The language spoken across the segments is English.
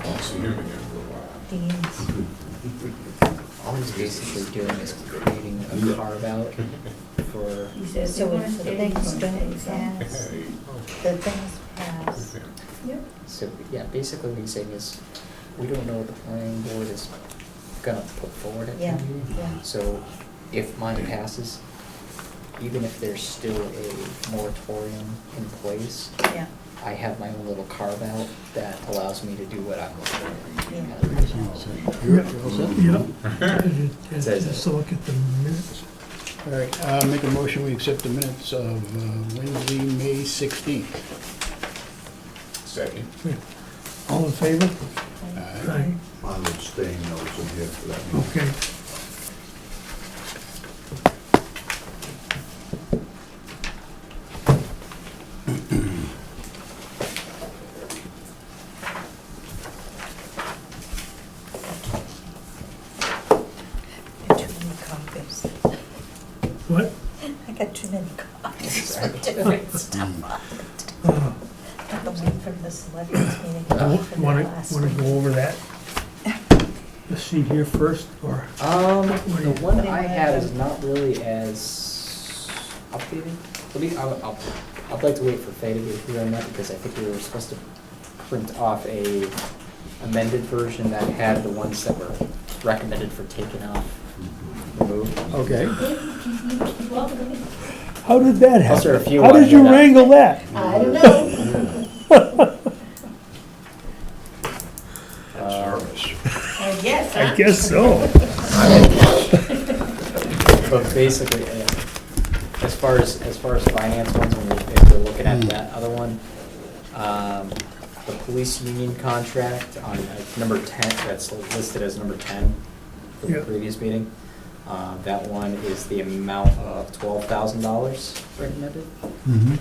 won't see him again for a while. Dean's. All he's basically doing is creating a carve-out for, So if the things don't pass, Hey. the things pass. Yep. so, yeah, basically what he's saying is, we don't know what the planning board is gonna put forward at Yeah, town meeting. yeah. So if mine passes, even if there's still a moratorium in place, Yeah. I have my own little carve-out that allows me to do what I'm looking Yeah. Says it. Just look at the minutes. All right, make a motion, we accept the minutes of Wednesday, May 16th. Second. All in favor? Aye. I'm abstaining, I wasn't here for that meeting. Okay. Too many copies. What? I got too many copies of different stuff on it. Got the one from the selectmen's meeting. from Want last to week. go over that? The sheet here first, or? The one I had is not really as updated. I'd like to wait for Faye to get here on that, because I think we were supposed to print off a amended version that had the ones that were recommended for taken off, removed. Okay. How did that happen? Those are a few How did ones you that I- wrangle that? I don't know. Service. Yes, I guess so. But basically, as far as finance ones, if we're looking at that other one, the police union contract on number 10, that's listed as number 10 for the Yeah. previous meeting. That one is the amount of $12,000 recommended. Mm-hmm.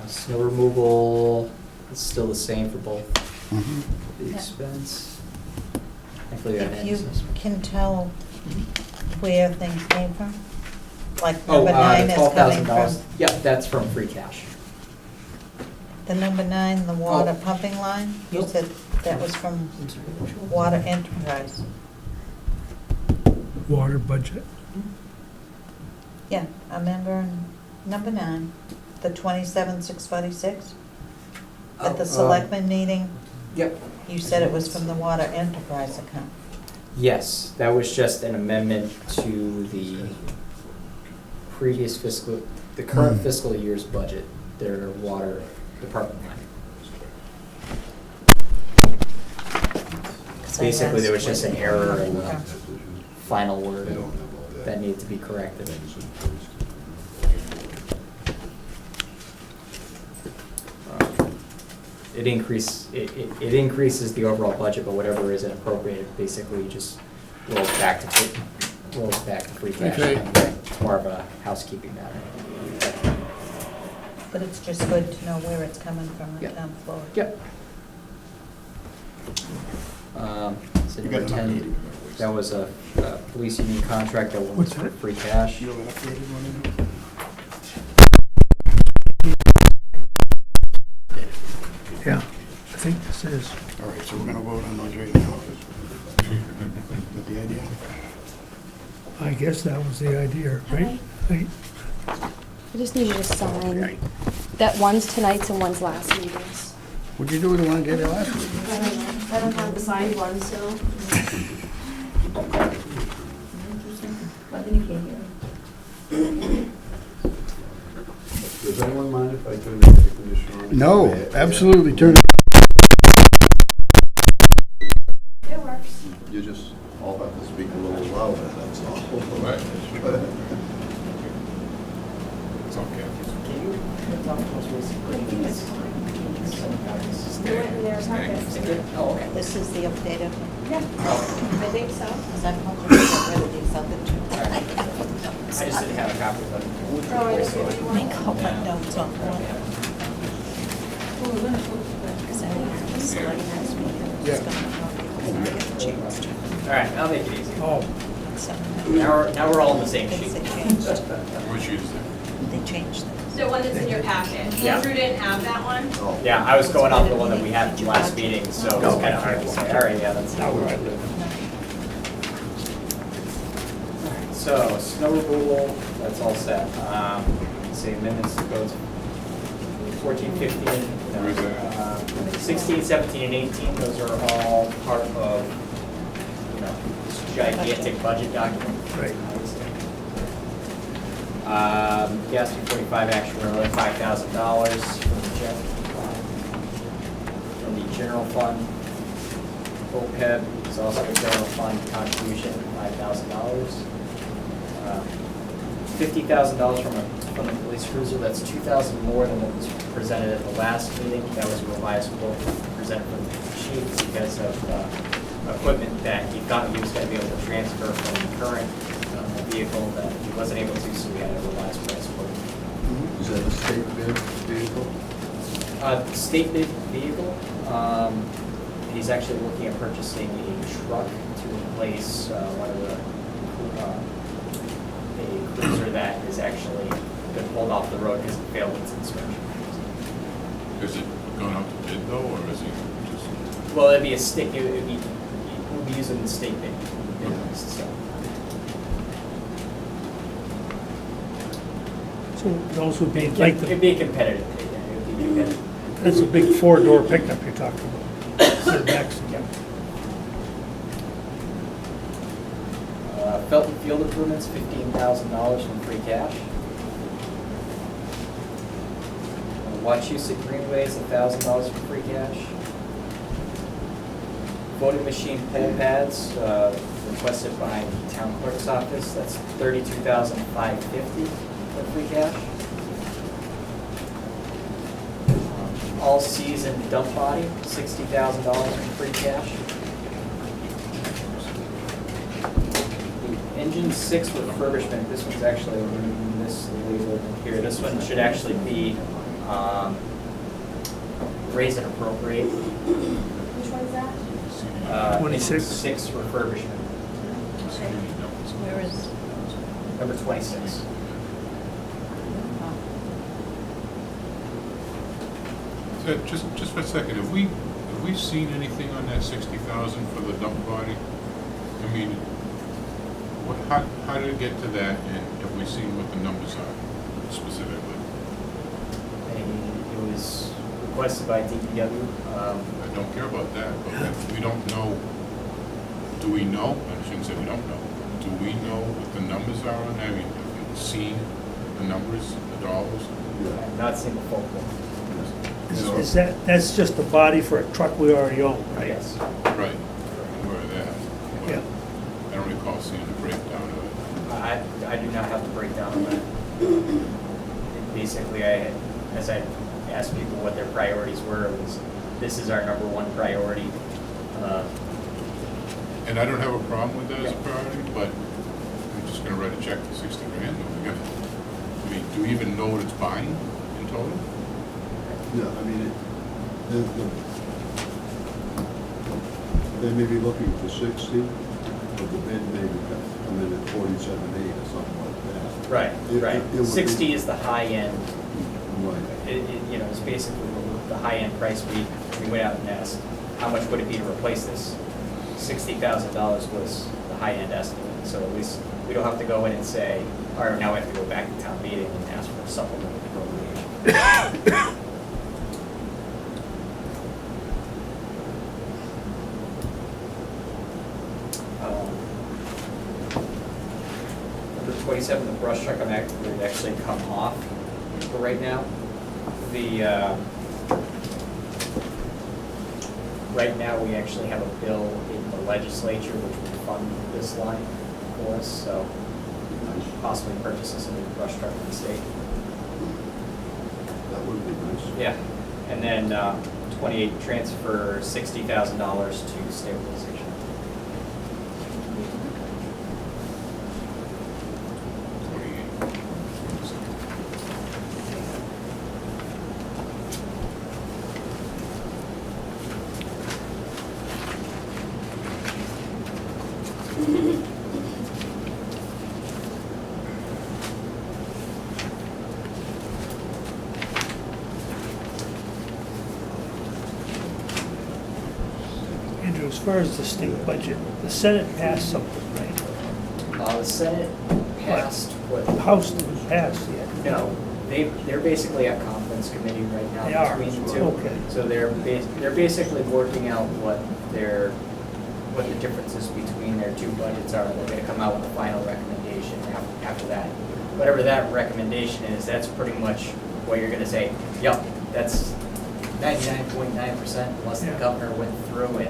Snow removal is still the same for both Mm-hmm. the Yeah. expense. Thankfully, that If you ends. can tell where things came from, like Oh, number 9 the is coming $12,000. from, Yep, that's from free cash. the number 9, the water Oh. pumping line, you Nope. said that was from Water Enterprise. Water budget. Yeah, I remember number 9, the 27,646. At the selectmen meeting, Yep. you said it was from the Water Enterprise account. Yes, that was just an amendment to the previous fiscal, the current fiscal year's budget, their water department line. 'Cause I Basically, there was asked just an where they error were in the coming final They wording don't have all that. that needed to be corrected. It increases the overall budget, but whatever isn't appropriated, basically just rolls back to free cash. Okay. It's more of a housekeeping matter. But it's just good to know where it's coming from, the Yep. town floor. Yep. So You got number an 10, updated one. that was a police union contract that was What's for that? free cash. You have an updated one in there? Yeah, I think this is. All right, so we're gonna vote on those right now. With the idea? I guess that was the idea, right? Right. I just need you to sign that one's tonight's and one's last meeting's. What'd you do with the one I gave you last week? I don't have the signed one, so. Does anyone mind if I turn the air conditioner on? No, absolutely, turn it. It works. You just all have to speak a little louder, that's all. Right. It's okay. Oh, okay. This is the updated one. Yeah, I think so. Because I'm hoping to get rid of these other two. I just didn't have a copy of it. Oh, I just gave you one. Make all my notes on one. Because I have this last week, and I'm just gonna get the changed. All right, I'll make it easy. Oh, So, Now we're all on the same things sheet. that changed. Which is The change things. The one that's in your packet. Yeah. Andrew didn't have that one. Oh. Yeah, I was going off the one that we had from last meeting, so it was kind of hard to say, all right, yeah, that's not where I live. So, snow removal, that's all set. Say amendments to codes 14, 15, Where is that? 16, 17, and 18, those are all part of, this gigantic budget document. Right. Gas 245 action, we're another $5,000 from the general fund. OPEB is also a general fund contribution, $5,000. $50,000 from the police cruiser, that's $2,000 more than what was presented at the last meeting. That was a revised quote presented from the chief because of equipment that he thought he was going to be able to transfer from the current vehicle that he wasn't able to, so we had a revised price quote. Is that a state bid vehicle? State bid vehicle, he's actually looking at purchasing a truck to replace one of the, a cruiser that is actually been pulled off the road because it failed its inspection. Is it going out to bid though, or is it just? Well, it'd be a stick, we'll be using the state bid list, so. So those would be It'd like the, be competitive, yeah, it'd be competitive. that's a big four-door pickup you're talking about. Setbacks. Felton Field Improvements, $15,000 from free cash. Wachusett Greenways, $1,000 from free cash. Voting machine poll pads, requested by the town clerk's office, that's $32,550 from free cash. All-season dump body, $60,000 from free cash. Engine 6 refurbishment, this one's actually mislabeled here. This one should actually be raise and appropriate. Which one is that? 26. 6 refurbishment, Where is? number 26. So just for a second, have we seen anything on that 60,000 for the dump body? I mean, how did it get to that, and have we seen what the numbers are specifically? And it was requested by DPW. I don't care about that, but we don't know, do we know? I shouldn't say we don't know. Do we know what the numbers are on that? I mean, have we seen the numbers, the dollars? I've not seen the full quote. Is that's just the body for a truck we already own, right? Yes. Right, where are that? Yeah. I don't recall seeing the breakdown of it. I do not have the breakdown of that. Basically, as I asked people what their priorities were, it was, this is our number one priority. And I don't have a problem with that as a priority, but I'm just gonna write a check for 60 grand. I mean, do we even know what it's buying in total? Yeah, I mean, they may be looking for 60, but the bid may come in at 47.8 or something like that. Right, right. It would be- 60 is the high end. Right. It's basically the high end price. We went out and asked, how much would it be to replace this? $60,000 was the high end estimate. So at least we don't have to go in and say, all right, now we have to go back to town meeting and ask for a supplemental appropriation. Number 27, the brush truck, would actually come off for right now. Right now, we actually have a bill in the legislature which would fund this line for us, so possibly purchase a new brush truck from the state. That would be nice. Yeah, and then 28, transfer $60,000 to stabilization. issue, as far as the state budget, the Senate passed something, right? The Senate passed what? The House didn't pass yet. No, they're basically at conference committee right now They are, between the two. okay. So they're basically working out what the differences between their two budgets are. They're gonna come out with a final recommendation after that. Whatever that recommendation is, that's pretty much what you're gonna say, yup, that's 99.9% unless the Yeah. governor went through and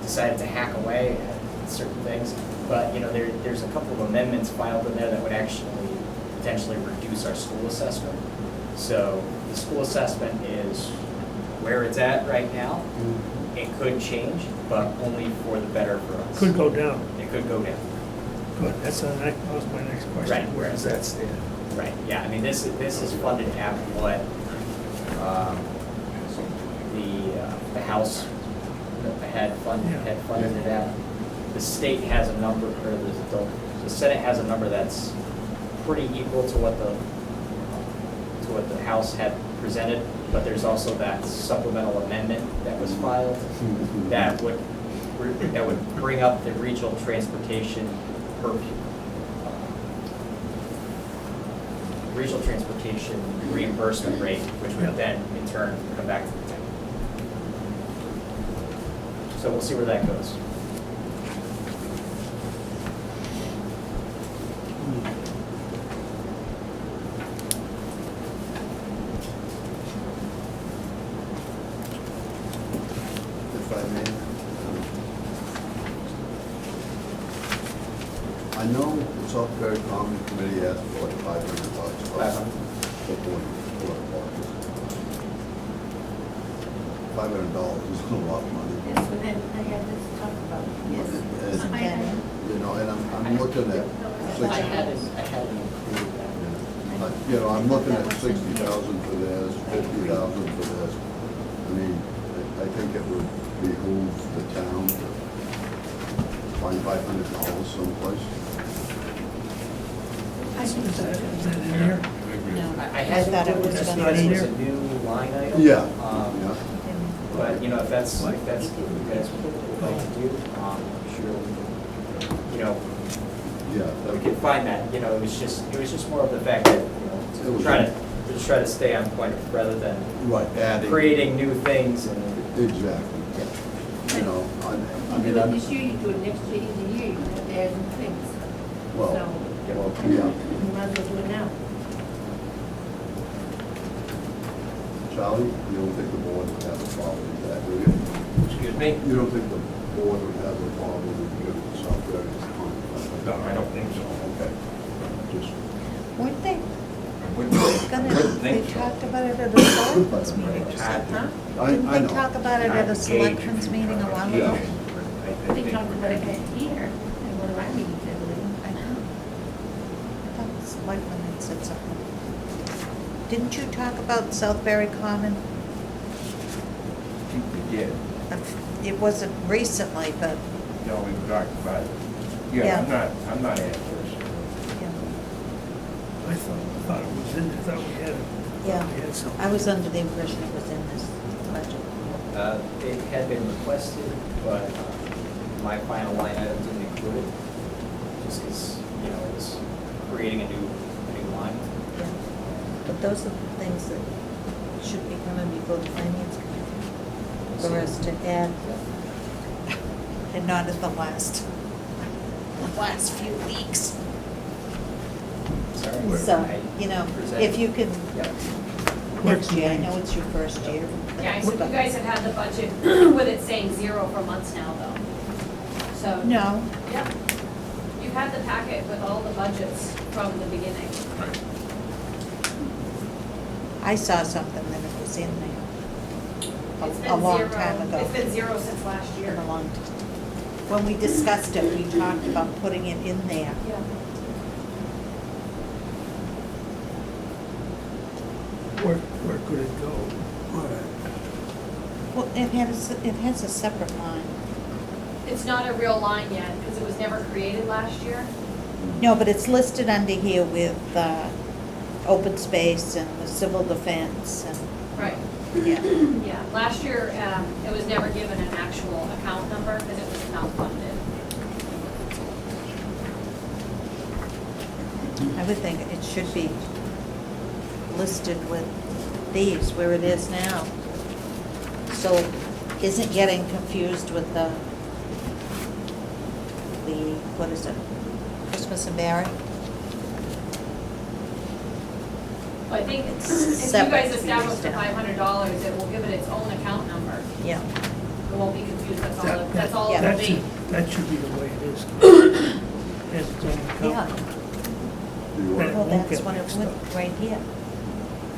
decided to hack away at certain things. But, you know, there's a couple of amendments filed in there that would actually potentially reduce our school assessment. So the school assessment is where it's at right now. It could change, but only for the better for us. Could go down. It could go down. Good, that was my next question. Right. Where does that stand? Right, yeah, I mean, this is funded at what, the House had funded it at. The state has a number, or the Senate has a number that's pretty equal to what the House had presented, but there's also that supplemental amendment that was filed that would bring up the regional transportation regional transportation reimbursement rate, which would then in turn come back to the town. So we'll see where that goes. If I may. I know the Salisbury Common Committee asked for like $500. 500. For $500 is a lot of money. Yes, and then I had this talk about, yes. And, Okay. you know, and I'm looking at I hadn't included that. You know, I'm looking at 60,000 for this, 50,000 for this. I mean, I think it would behoove the town to find $500 someplace. I think Is so. that in here? No. I had thought it was included this gonna because be it was here. a new line item. Yeah, Um, yeah. But, you know, if that's what you guys would like to do, sure, you know, Yeah, we could find that, you know, it was just more of the fact that, you know, to try to stay on point rather than right, adding. creating new things and. Exactly. You know, I You mean, do it I'm, this year, you do it next year, the year, you have to add new things. well, So, yeah. you might as well do it now. Charlie, you don't think the board would have a problem with that, do you? Excuse me? You don't think the board would have a problem with giving the Salisbury Common? No, I don't think so. Okay. Just, Weren't they Wouldn't they think so. talked about it at a selectmen's meeting, Huh? Didn't I they know. talk about it at a selectmen's meeting a while ago? They talked about it back here, and one of our meetings, I believe. I know. I thought the selectmen had said something. Didn't you talk about Southbury Common? I think we did. It wasn't recently, but, No, we talked about it. Yeah. Yeah, I'm not adverse. yeah. I thought it was in, I thought we had it. Yeah. We had something. I was under the impression it was in this budget. It had been requested, but my final line item didn't include it, just because, you know, it was creating a new line. Yeah. But those are the things that should be coming before the finance committee for us to add, and not at the last few weeks. Sorry. So, I you know, presented- if you can, Yep. next year, I know it's your first year. Yeah, so you guys have had the budget with it saying 0 for months now, though. So. No, Yep. You've had the packet with all the budgets from the beginning. Right. I saw something that it was in there It's a been long 0. time ago. It's been 0 since last year. A long time. When we discussed it, we talked about putting it in there. Yeah. Where could it go? Well, it has a separate line. It's not a real line yet, because it was never created last year. No, but it's listed under here with, open space and the civil defense and, Right. yeah. Yeah, last year, it was never given an actual account number because it was not funded. I would think it should be listed with these where it is now. So it isn't getting confused with the, what is it, Christmas and Barry? I think if you Separate guys to be establish used the down. $500, it will give it its own account number. Yeah. It won't be confused, that's all Yeah. it'll That be. should, that should be the way it is. Has its own Yeah. account. Do you Right. Well, want, that's get what it mixed would, up. right here.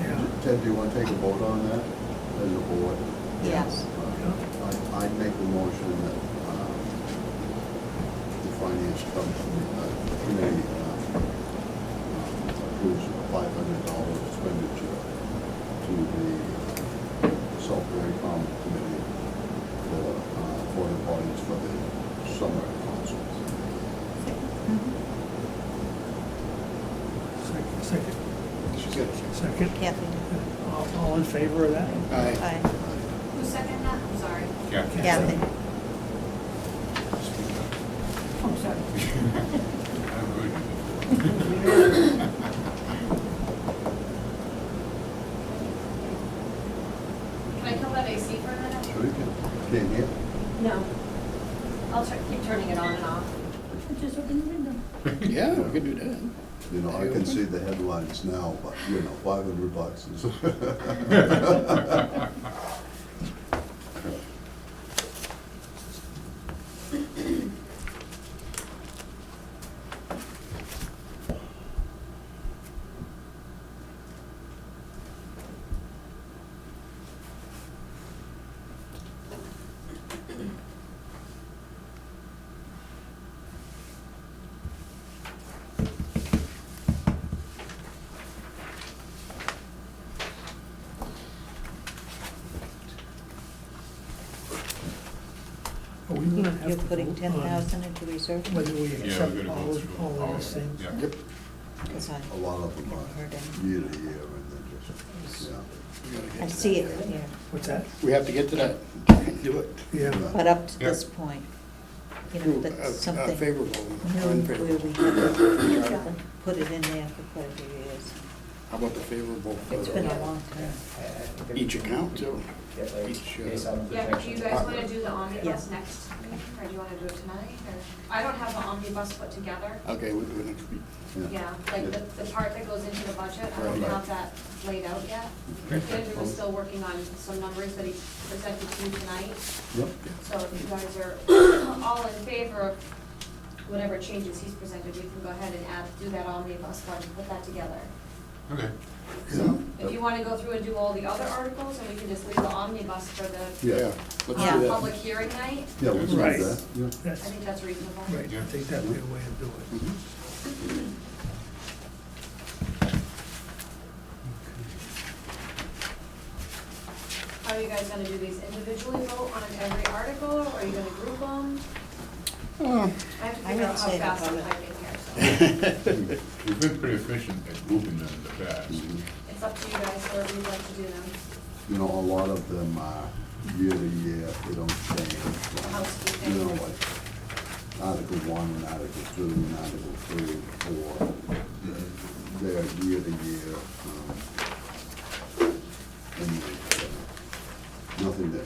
Yeah. Ted, do you want to take a vote on that as a board? Yes. I make the motion that the finance committee approves a $500 expenditure to the Salisbury Common Committee for the parties for the summer concerts. Second. She said, Second. Kathy? All in favor of that? aye. Aye. Who seconded that? I'm sorry. Kathy. Kathy? Speak up. Oh, sorry. I'm good. Can I kill that AC for a minute? Sure you can. Can't hear? No. I'll keep turning it on and off. Just open the window. Yeah, we could do that. You know, I can see the headlines now, but, you know, $500 is. Are we gonna have You're to putting vote on 10,000 into reserve? whether we Yeah, accept we're gonna all go of, through all all of these of it. things? Yeah. Yep. Because A lot of them Heard are him. year to year and then just, yeah. We gotta get I to see that. it here, What's that? We have to get to that, do it. Yeah. but up to Yeah. this point, you know, Through, that's something favorable, new where unfavorable. we haven't put it in there for quite a few years. How about the favorable It's been for a long time. each account, too? Each, Yeah, do you guys want to do the omnibus Yeah. next meeting, or do you want to do it tonight? Or I don't have the omnibus put together. Okay, we'll do it next week. Yeah, like the part that goes into the budget, I don't Right. have that laid out yet. Andrew was still working on some numbers that he presented to you tonight. Yep. So if you guys are all in favor of whatever changes he's presented, we can go ahead and do that omnibus one, put that together. Okay. So if you want to go through and do all the other articles, and we can just leave the omnibus for the Yeah, Let's Yeah. do that. public hearing night, yeah, let's do Right. that, yeah. I That's, think that's reasonable. right, I think that'd be a way to do it. Mhm. How are you guys gonna do these individually vote on every article, or are you gonna group them? Oh, I have to I figure out would how say fast I'm about it. typing here, so We've been pretty efficient at grouping them in the past. it's up to you guys, however you'd like to do them. You know, a lot of them are year to year, they don't change. Housekeeping. You know, like Article 1 and Article 2 and Article 3, 4, they're year to year. And nothing that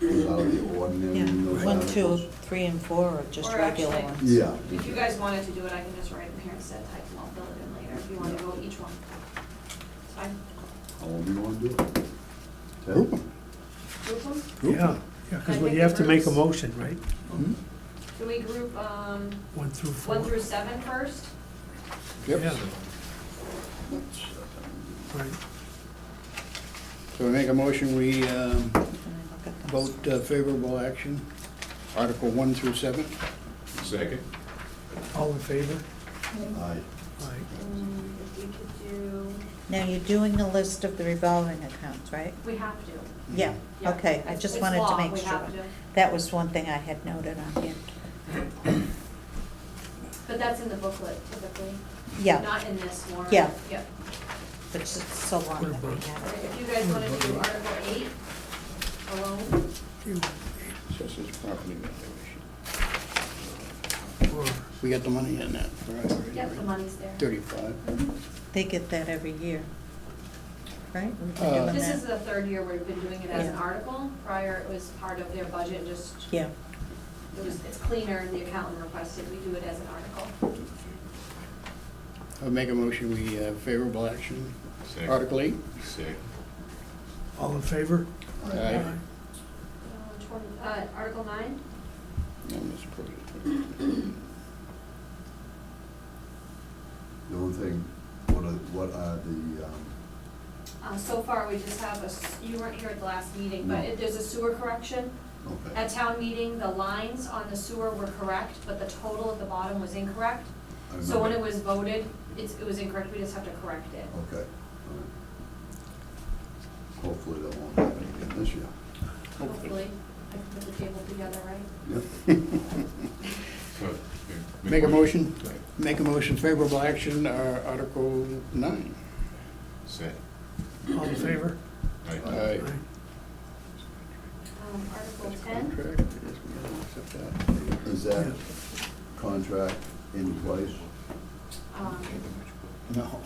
is out of the ordinary Yeah, in those 1, 2, articles. 3, and 4 are just Or regular actually- ones. Yeah. If you guys wanted to do it, I can just write them here instead, type them, I'll fill it in later, if you wanna vote each one. It's fine. However you want to do it. Ted? Group 'em. Group them? Yeah, because Can I you have to make a groups? motion, right? Mhm. Can we group, 1 through 4. 1 through 7 first? Yep. Yeah, right. So we make a motion, we Can I look at those? vote favorable action, Article 1 through 7. Second? All in favor? Aye. Aye. If we could do, Now, you're doing a list of the revolving accounts, right? we have to. Yeah, Yeah, okay, I it's- just it's wanted to law, make we sure. have to. That was one thing I had noted on here. But that's in the booklet typically. Yeah. Not in this warrant. Yeah. Yep. But it's just so long that we have it. If you guys wanna do Article 8 alone, Assessors property valuation. We got the money in that, right? yep, the money's there. 35. They get that every year, right? We've been Uh, doing This that. is the third year we've been doing it as an Yeah. article. Prior, it was part of their budget, just, Yeah, it's cleaner, and the accountant requested we do it as an article. I'll make a motion, we have favorable action. Second. Article 8. Second. All in favor? Aye. Article 9? No, Mr. President. The only thing, what are the, So far, we just have you weren't here at the last meeting, but No. there's a sewer correction. okay. At town meeting, the lines on the sewer were correct, but the total at the bottom was incorrect. I So when it remember. was voted, it was incorrect, we just have to correct it. Okay, all right. Hopefully that won't happen again this year. Hopefully, I can put the table together, right? Yep. So, okay, Make a motion, Right. make a motion, favorable action, Article 9. Second. All in favor? Aye. Aye. Article 10? Contract, yes, we gotta accept that. Is that contract in place? No.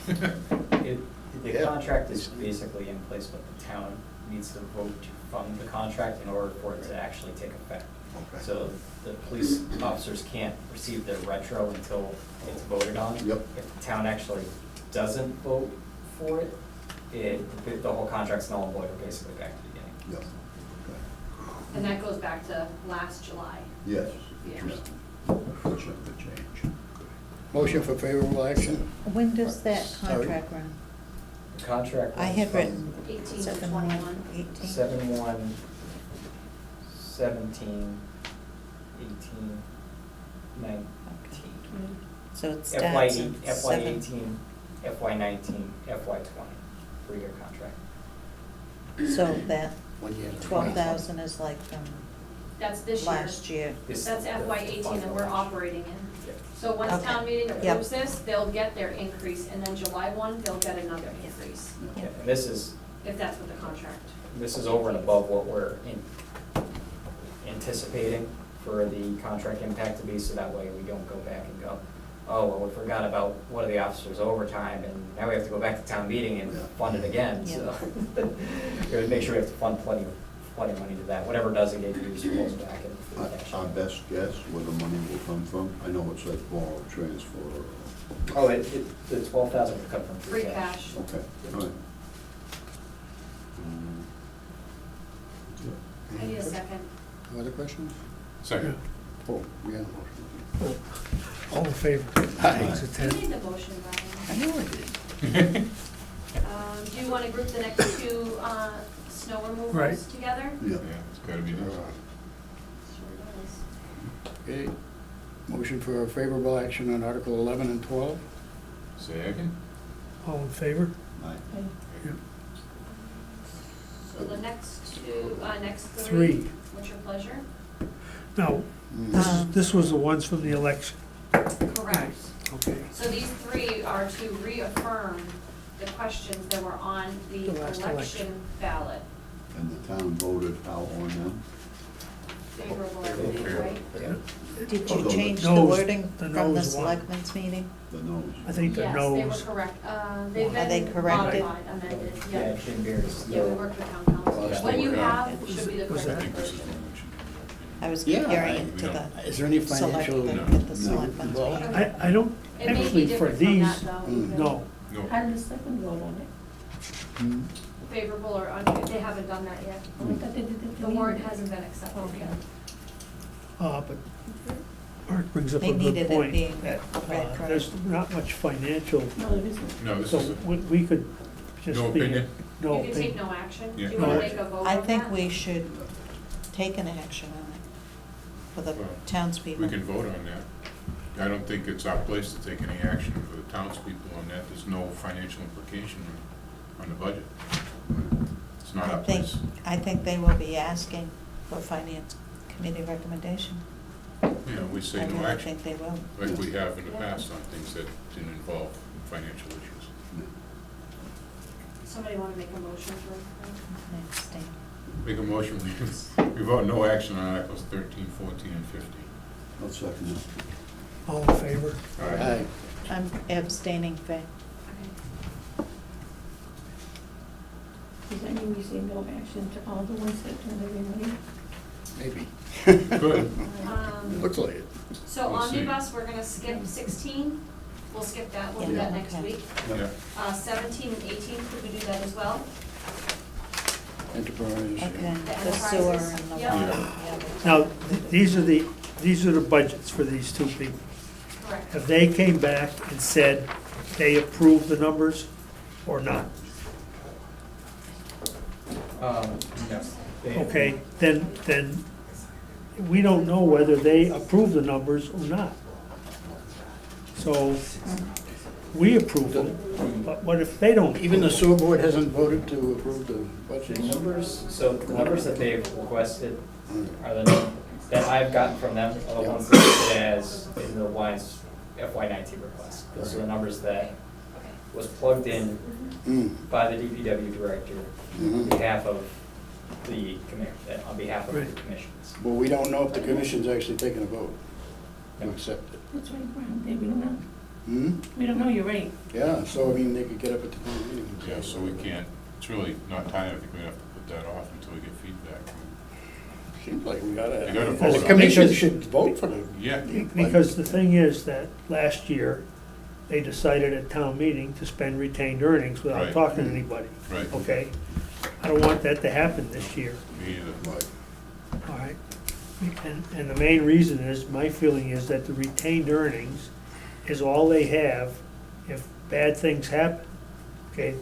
The Yeah. contract is basically in place, but the town needs to vote to fund the contract in order for it to actually take effect. Okay. So the police officers can't receive their retro until it's voted on. Yep. If the town actually doesn't vote for it, the whole contract's null and void, we're basically back to the beginning. Yep. Okay. And that goes back to last July. Yes. Yeah. Unfortunately, the change. Motion for favorable action. when does that Sorry. contract run? The contract. I had runs from written 18 to 7/1, 21. 18. 7/1, 17, 18, 19. So it FY starts in FY 7. 18, FY 19, FY 20, 3-year contract. So that 1 year. 12,000 is like from That's this year. last year. This- That's the FY 18 fund and we're balance. operating in. Yeah. So once Okay. town meeting Yep. approves this, they'll get their increase, and then July 1, they'll get another increase, Yeah, and this is if that's what the contract. over and above what we're anticipating for the contract impact to be, so that way we don't go back and go, oh, well, we forgot about one of the officers' overtime, and now we have to go back to town meeting and Yeah. fund it again, so. We gotta make sure we have to fund plenty of money to that, whatever doesn't get used goes back in free cash. Our best guess where the money will come from? I know it says borrow, transfer. Oh, the 12,000 will come from Free cash. Okay, all right. I need a second. No other questions? Second. Oh, we got a motion. All in favor? Aye. Is it You 10? made the motion, I Brian. know I did. Do you want to group the next two snow removals Right. together? Yeah. Yeah, it's gotta be this. Sure does. Okay, motion for favorable action on Article 11 and 12. Second. All in favor? Aye. Yeah. So the next two, next Three. What's your pleasure? Now, Um, this was the ones from the election. Correct. Okay. So these three are to reaffirm the questions that were on the The last election ballot. And the town voted how on them? Favorable, I believe, right? Yeah. Did Oh, you the change the nose- wording the from the nose one. selectmen's meeting? The nose? I think the Yes, they were nose. correct. They've Are they been corrected? modified, amended, Yeah, yeah. Jim Beers. Yeah, we worked with town council. Well, What you that's have what should be the Was I correct think this is version. the election. I was Yeah, comparing I- it to the Is there any financial? selectmen No. at the selectmen's Well, meeting. I don't, It may be actually, for different from these, that, though. no. No. How did the second vote on it? Hmm. Favorable or they haven't done that yet. Oh, I thought they did it. The warrant hasn't been accepted Okay. yet. But Art brings up They a needed good it point. being That read correct. there's not much financial, No, there isn't. No, this so is, we could just No be. opinion? No You can take opinion. no action. Do Yeah. you want No. to make a vote on I that? think we should take an action on it for the Well, townspeople. we can vote on that. I don't think it's our place to take any action for the townspeople on that. There's no financial implication on the budget. It's not our place. I think they will be asking for finance committee recommendation. you know, we say I no really action, think they will. like we have in the past on things that didn't involve financial issues. Somebody wanna make a motion for? Next thing. Make a motion, we vote no action on Articles 13, 14, and 15. I'll second that. All in favor? All right. Aye. I'm abstaining, Faye. Okay. Does that mean we say no action to all the ones that turned in money? Maybe. Good. Looks like it. So We'll see. omnibus, we're gonna skip 16, we'll skip that, we'll do Yeah. that next Okay. week. Yeah. 17 and 18, could we do that as well? Enterprise. Okay, The the sewer enterprises. and the Yeah. water. Yeah. Yeah. Now, these are the budgets for these two people. Correct. If they came back and said they approved the numbers or not, No. They- okay, then we don't know whether they approve the numbers or not. So, we approve them, but what if they don't? Even the sewer board hasn't voted to approve the The budget? numbers, so the numbers that they've requested are the, that I've gotten from them, are the ones listed as in the lines FY19 request. Those are the numbers that was plugged in by the DPW director on behalf of the on behalf of the Right. commissions. Well, we don't know if the commission's actually taken a vote to No. accept it. That's right, Brian, we don't know. Hmm? We don't know, you're right. Yeah, so I mean, they could get up at the town meeting. and say- Yeah, so we can't, it's really not time, I think we have to put that off until we get feedback. Seems like we You gotta gotta, vote the on it. commission should vote for them. Yeah, Because the thing is that last year, they decided at town meeting to spend retained earnings without Right. talking to anybody, right, okay? I don't want that to happen this year, me either. Right. all right? And the main reason is, my feeling is that the retained earnings is all they have if bad things happen, okay?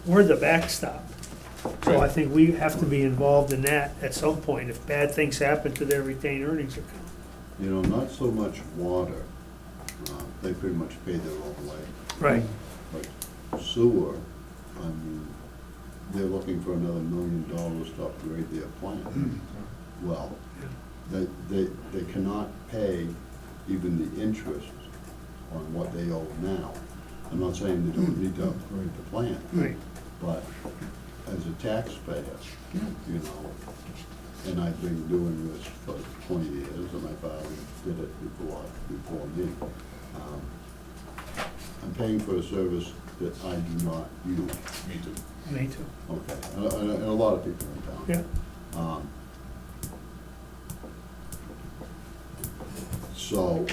We're the backstop. So I Right. think we have to be involved in that at some point if bad things happen to their retained earnings account. You know, not so much water, they pretty much pay their own way. Right. But sewer, I mean, they're looking for another $1 million to upgrade their plant. Well, they cannot pay even the interest on what they owe now. I'm not saying they don't need to upgrade the plant, Right. but as a taxpayer, you know, and I've been doing this for 20 years, and my father did it before me. I'm paying for a service that I do not use. Me too. Me too. Okay, and a lot of people in town. Yeah. So,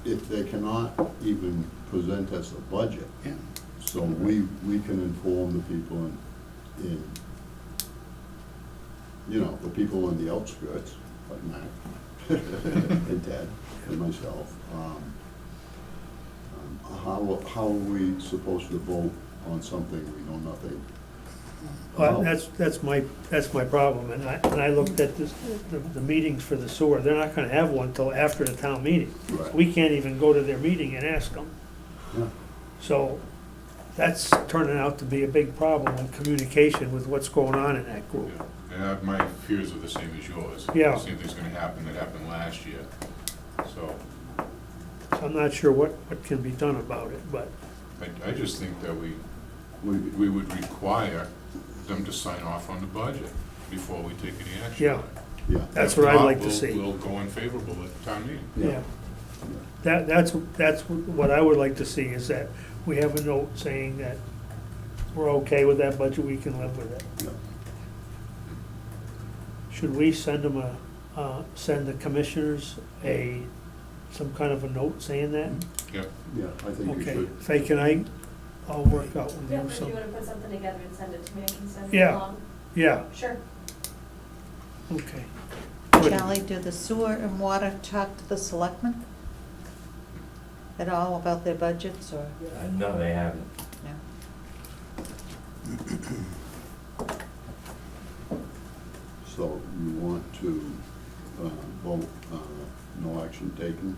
if they cannot even present us a budget, Yeah. so we can inform the people in, you know, the people on the outskirts, like Mac, and Ted, and myself, how are we supposed to vote on something we know nothing Well, about? that's my problem, and I looked at this, the meetings for the sewer, they're not gonna have one till after the town meeting. Right. We can't even go to their meeting and ask them. Yeah. So that's turning out to be a big problem in communication with what's going on in that group. Yeah. And my fears are the same as yours. Yeah. Same thing's gonna happen that happened last year, so So I'm not sure what can be done about it, but, I just think that we would require them to sign off on the budget before we take any action on it. Yeah. Yeah. That's If what I'd not, like to we'll- see. We'll go unfavorable at town meeting. yeah. That's what I would like to see, is that we have a note saying that we're okay with that budget, we can live with it. Yeah. Should we send them send the commissioners some kind of a note saying that? Yep, Yeah, I think you Okay, should. Faye, I'll work out with Yeah, you if you some, wanna put something together and send it to me, I can send it Yeah. along. yeah, Sure. okay. Good. Charlie, do the sewer and water talk to the selectmen at all about their budgets, or? No, they haven't. No. So you want to vote no action taken?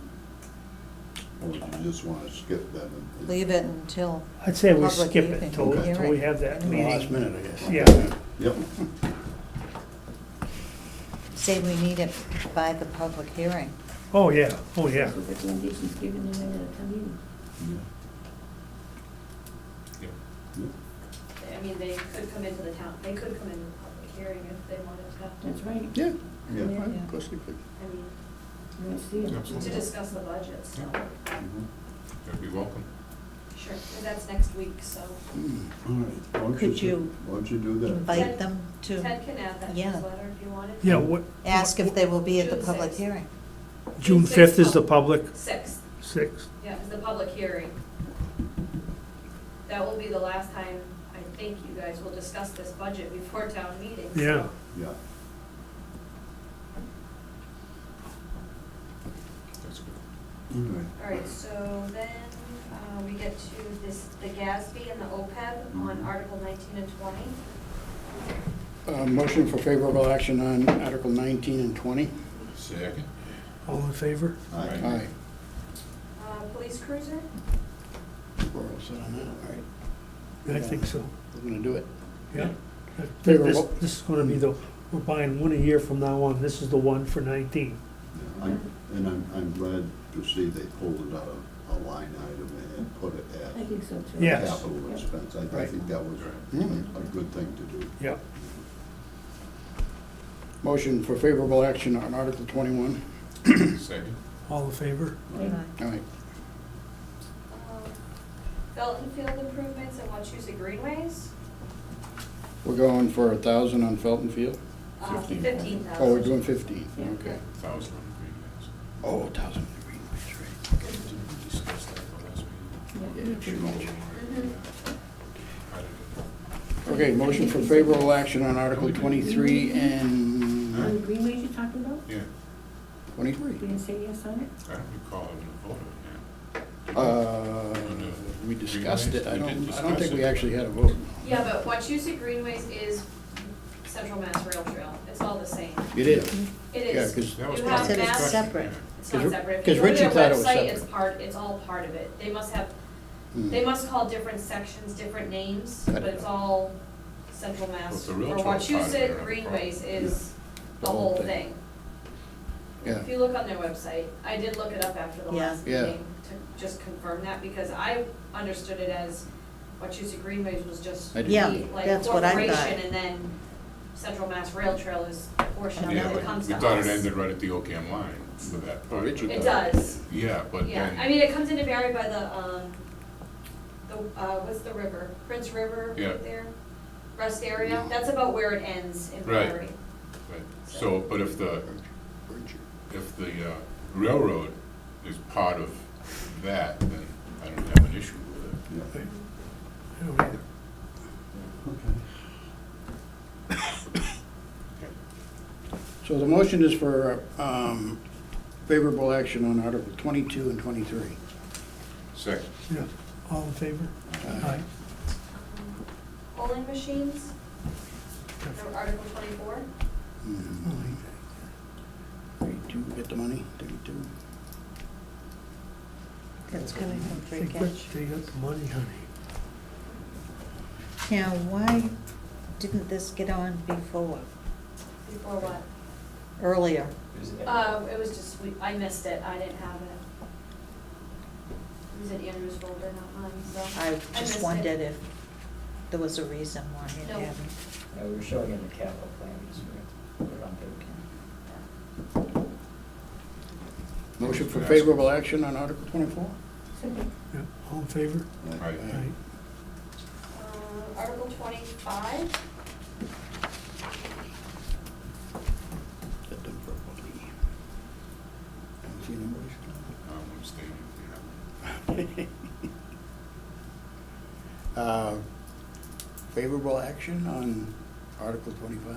Or do you just want to skip that? and- Leave it until, I'd say we Public skip hearing. it till we have that Okay. meeting. Last minute, I guess. Yeah. Yep. say we need it by the public hearing. Oh, yeah, oh, yeah. So recommendations given in a town meeting. I mean, they could come into the town, they could come into the public hearing if they wanted to. That's right. Yeah, Yeah. of course they could. I mean, You want to see it? to Absolutely. discuss the budget, so, Mhm. That'd be welcome. sure, and that's next week, so. All right. Why don't Could you Why don't you do that? invite them to Ted can add that to Yeah. his letter if you wanted. Yeah, what? ask if they will be at the June public 6th. hearing? June 5th is the public, 6th, 6th. yeah, is the public hearing. That will be the last time, I think you guys will discuss this budget before town meeting. so- Yeah. Yeah. That's good. All right. All right, so then, we get to this, the GASB and the OPEB on Article 19 and 20. Motion for favorable action on Article 19 and 20. Second? All in favor? Aye. Police cruiser, We're all set on that, all right. I think so, We're gonna do it. yeah. Favorable. This is gonna be the, we're buying one a year from now on. This is the one for 19. Yeah, I'm glad to see they pulled it out of a line item and put it I at think so too. Yeah. Yes. capital expense. I Right. think that was Mhm. a good thing to do. Yeah. Motion for favorable action on Article 21. Second? All in favor? Aye. All right. Felton Field improvements and Wachusett Greenways, We're going for 1,000 on Felton Field? 15,000. Oh, we're doing 15, Yeah. okay. 1,000 on the green Oh, 1,000 on the green, that's right. ones. Didn't we discuss that the last meeting? Yeah, pretty much. Mhm. How did it go? Okay, motion for favorable action on Article 23 and On the greenways you're talking about? Yeah, 23. We didn't say yes on it? I don't recall having a vote on We discussed it. I We did don't discuss think we it. actually had a vote. Yeah, but Wachusett Greenways is Central Mass Rail Trail, it's all the same. It is. It Yeah, is. because that. That was You part have of the It's mass- discussion, separate. yeah. It's not 'Cause- separate. If 'cause you go to Richie their thought it was website, it's separate. it's all part of it. They must have, Hmm. they must call different sections, different names, Got but it. it's all Central Mass. But the rail For trail's part of it, I don't Wachusett have a Greenways problem. is The the whole whole thing. thing. Yeah. If you look on their website, I did look it up after the Yeah. last Yeah. meeting to just confirm that, because I understood it as Wachusett Greenways was just I the, did. Yeah, like, that's what I thought. corporation, and then Central Mass Rail Trail is a portion of Yeah, it that but comes we to us. thought it ended right at the Ocam line for that part. Richard It thought- does, Yeah, but yeah, then. I mean, it comes into Barry by what's the river, Prince River Yeah. right there, rest area, that's about where it ends in Right. Barry. Right. So, but if the railroad is part of that, then I don't have an issue with it. Yeah. I don't either. So the motion is for favorable action on Article 22 and 23. Second? Yeah. All in favor? Aye. Polling machines, for Article 24. Mhm. 32, get the money, 32. That's coming from free They got, cash. they got the money, honey. Now, why didn't this get on before, Before what? earlier? It was just, I missed it, I didn't have it. It was in Andrew's folder, not mine, so. I missed just it. wondered if there was a reason why it No. hadn't. Yeah, we were showing in the capital plan, just put it on paper. Motion for favorable action on Article 24? Second. Yeah. All in favor? Aye. Aye. Article 25, Get them for a copy. Don't see numbers. I'm abstaining, yeah. Favorable action on Article 25?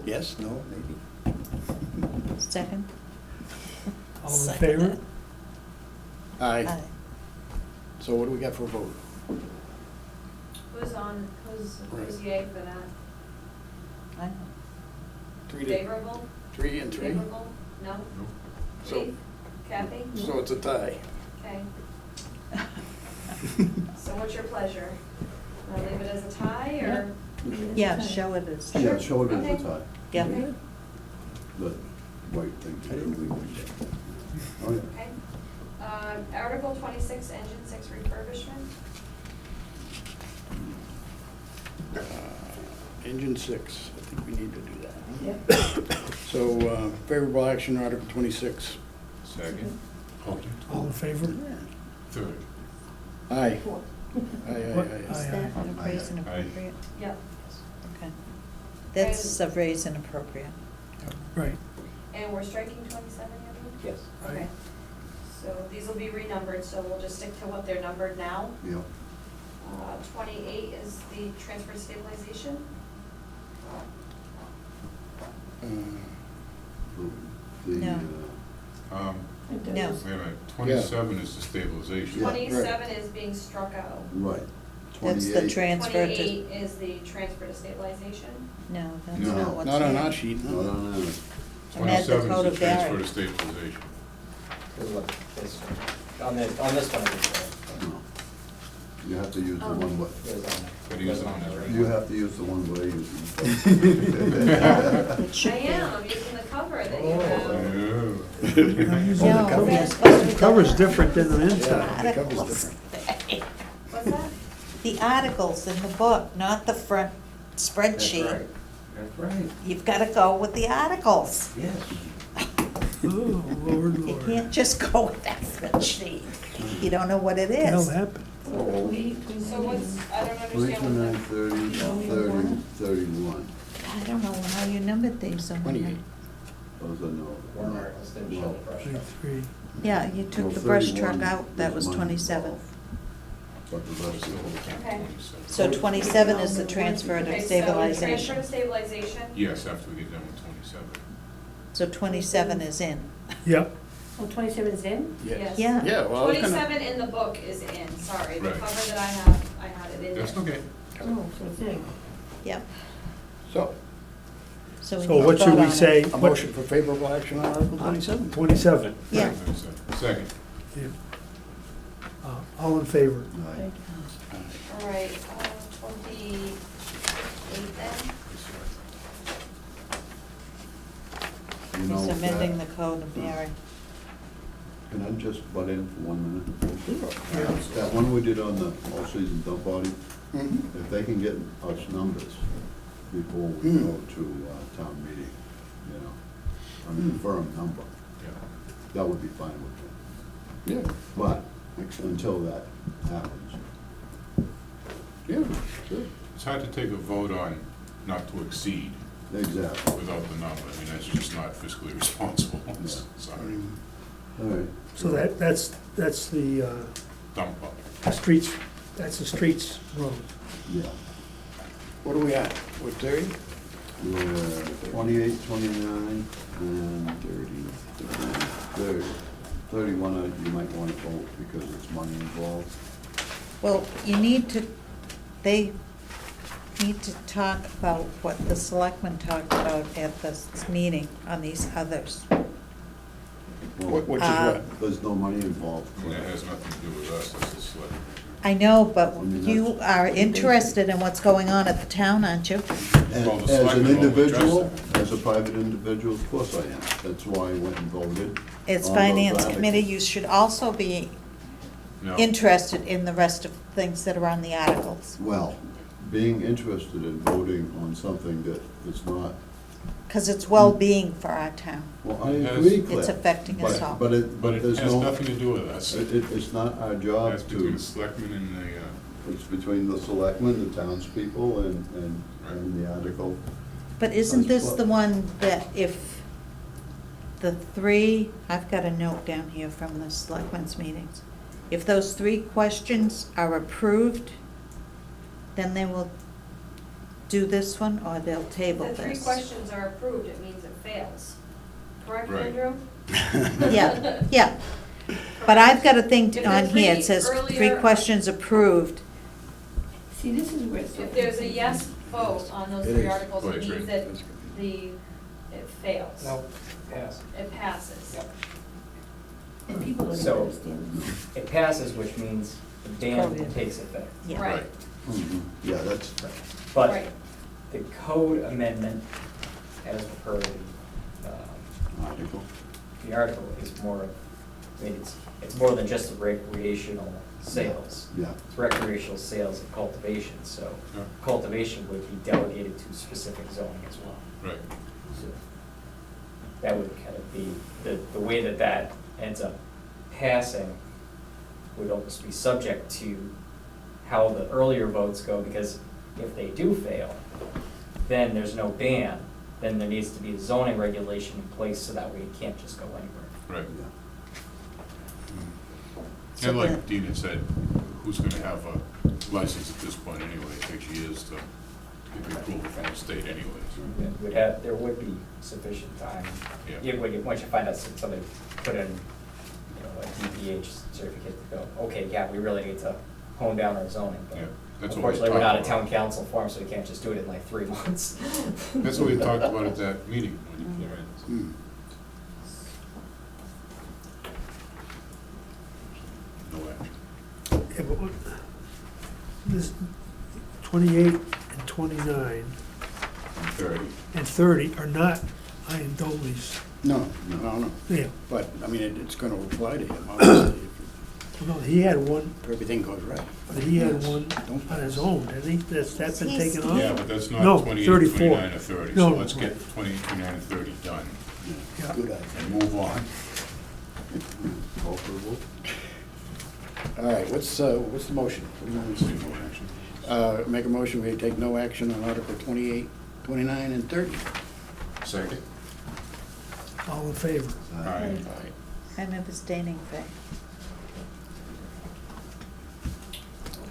Yes, no, maybe? Second? All in Second favor? it. Aye. Aye. So what do we got for a vote? who's Right. yay for that? I know. 3 Favorable? 3 and 3? Favorable? No? Nope. So- Keith? Kathy? So it's a tie. Okay. So what's your pleasure? Want to leave it as a tie, or? Yeah, show it as. Yeah, show it as Okay. a tie. Yeah. Okay. But right thing to I didn't do. agree with that. Oh, yeah. Okay. Article 26, engine 6 refurbishment. Engine 6, I think we need to do that. Yep. So favorable action, Article 26. Second. Oh, All in favor? third. Aye. Four. Aye, aye, What? aye. Is that a raise and Aye. appropriate? Yep. Okay. That's a raise and appropriate. Right. And we're striking 27, you Yes. Okay. So these will be renumbered, so we'll just stick to what they're numbered now. Yeah. 28 is the transfer stabilization. The, No. It No. does. Wait a minute, 27 is the stabilization. Yeah, right. 27 is being struck out. Right. That's the 28. transfer to, 28 is the transfer to stabilization. no, that's No. not what's Not on here. our sheet, No, no. no, no. I'm at the 27 code is of the transfer Barry. to stabilization. Look, on this one, it's, No. You have to use the one way. it was on there. But he was on there, right? You have to use the one way. Yeah, it should I be. am, I'm using the cover that you Oh, have. No, cover- they're supposed to be The cover's done. different than the inside. Yeah, the cover's Articles. different. What's that? The articles in the book, not the front That's spreadsheet. right. That's right. You've gotta go with the articles. Yes. Oh, Lord, You Lord. can't just go with that spreadsheet. You don't know what it That'll is. happen. We So what's, I don't Three, understand 29, what 30, 31. I don't know how you numbered these so many. 28. Those are no. Warrant articles didn't show the brush up. 23. Yeah, you took Well, the brush truck 31 out, that is was money 27. involved. But the rest of it. Okay. So 27 is the transfer Okay, to so stabilization. transfer to stabilization. Yes, after we get done with 27. So 27 is in. Yep. Oh, 27 is in? Yes. Yeah. Yeah, well, I was gonna, 27 in the book is in, sorry, the Right. cover that I have, I had it in there. That's okay. Oh, so it's in. Yep. so, So we So need to what should vote we on it. say? a motion for favorable action on Article 27. 27. Yeah. Second. Yeah. All in favor? Aye. All right, 28 then. You know, He's amending the that- code of Barry. Can I just butt in for 1 minute? Sure. That one we did on the all-season dump body, Mhm. if they can get us numbers before we Hmm. go to town meeting, you know, a confirmed number, Yeah. that would be fine with me. Yeah, But until that happens. yeah, sure. It's hard to take a vote on not to exceed Exactly. without the number. I mean, that's just not fiscally responsible. Sorry. All right. So that's the Dump bug. streets, that's the streets road. Yeah. What are we at? We're 30? We're 28, 29, and 30. 31, you might want to vote because it's money involved. Well, you need to, they need to talk about what the selectmen talked about at this meeting on these others. Which is Uh, what? There's no money involved. And that has nothing to do with us, that's the select. I know, but I mean, you that's- are interested in what's going on at the town, aren't you? Well, the As selectmen an will address individual, that. as a private individual, of course I am. That's why I went and voted. As on those finance articles. committee, you should also be No. interested in the rest of things that are on the articles. Well, being interested in voting on something that is not, Because it's well-being for our town. well, I It has- agree, Claire. It's affecting us all. But it, But it there's has no, nothing to do with us. it's not our job That's between to, the selectmen and the, it's between the selectmen, the townspeople, and the article. But isn't this the one that if the three, I've got a note down here from the selectmen's meetings. If those three questions are approved, then they will do this one, or they'll table The three this. questions are approved, it means it fails. Correct, Right. Andrew? Yeah, yeah. But I've got a thing If on the here, three it says three earlier- questions approved. See, this is where it's. If there's a yes vote on those It three is. articles, Right, it means right. that it fails. No, yes. It passes. Yep. And people don't even So- understand. It passes, which means the ban Covid. takes effect. Yeah. Right, Mhm. Yeah, that's, But right. the code amendment, as per the Article? The article is more, I mean, it's more than just the recreational sales. Yeah. It's recreational sales and cultivation, so Yeah. cultivation would be delegated to specific zoning as well. Right. So that would kind of be, the way that that ends up passing would almost be subject to how the earlier votes go, because if they do fail, then there's no ban, then there needs to be a zoning regulation in place so that way it can't just go anywhere. Right. Yeah. So And like the- Dean had said, who's gonna have a license at this point anyway? It takes years to get the approval from the state anyways. There would be sufficient time. Yeah. Once you find out somebody put in, you know, a DPH certificate to go, okay, yeah, we really need to hone down our zoning, but Yeah, that's what we unfortunately, we're not a talked town about. council form, so we can't just do it in like 3 months. That's what we talked about at that meeting when you came in. Hmm. No action. Yeah, but what, this 28 and 29 30. and 30 are not Ian Doley's. No. Yeah, But, I mean, it's gonna apply to him, obviously, no, he had one, if everything goes right. but he had Yes. one on his own, didn't he? That's been He's- taken off? Yeah, but that's No, not 28, 34. 29, or 30. No, So no. let's get 28, 29, and 30 done Yeah. Good idea. and move on. Call for a vote? All right, what's the motion? What do you want to say? No action. Make a motion, we take no action on Article 28, 29, and 30. Second? All in favor? Aye. Aye. I'm abstaining, Fay.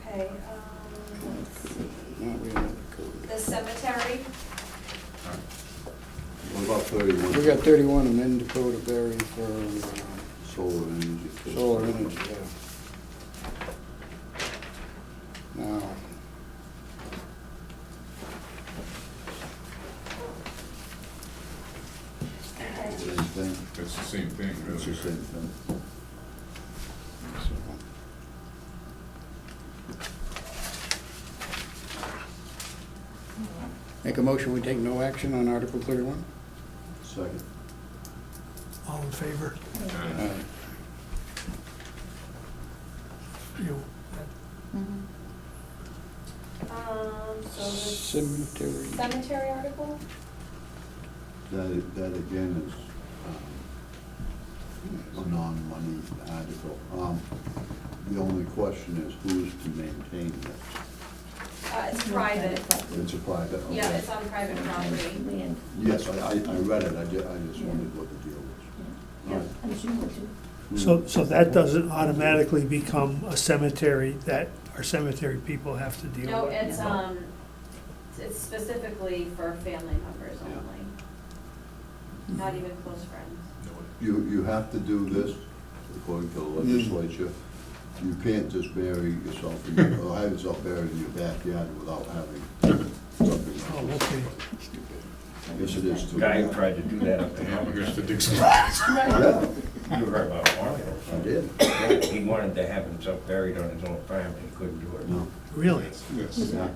Okay, let's see. Now we have another code. The cemetery, What about 31? We got 31, amend the code of Barry for Solar energy. solar energy, yeah. Now, Same thing. That's the same thing, It's the really. same thing. so, make a motion, we take no action on Article 31? Second. All in favor? Aye. Aye. You, Mhm. so the Cemetery. cemetery article? That again is a non-money article. The only question is who's to maintain this? It's private. It's a private, okay. Yeah, it's on private property. Land. Yes, I read it, I just wondered what the deal was. Yeah, All right. I'm sure too. so that doesn't automatically become a cemetery that our cemetery people have to deal No, with? it's specifically for family members Yeah. only, not even close friends. You have to do this according to the legislature. You can't just bury yourself, or have yourself buried in your backyard without having something. Oh, okay. Yes, it is too. Guy tried to do that up Yeah, we're there. gonna have to dig some. Yeah, You heard about I Mario. did. Yeah, he wanted to have himself buried on his own farm, but he couldn't do it. No, Really? Yes, yeah.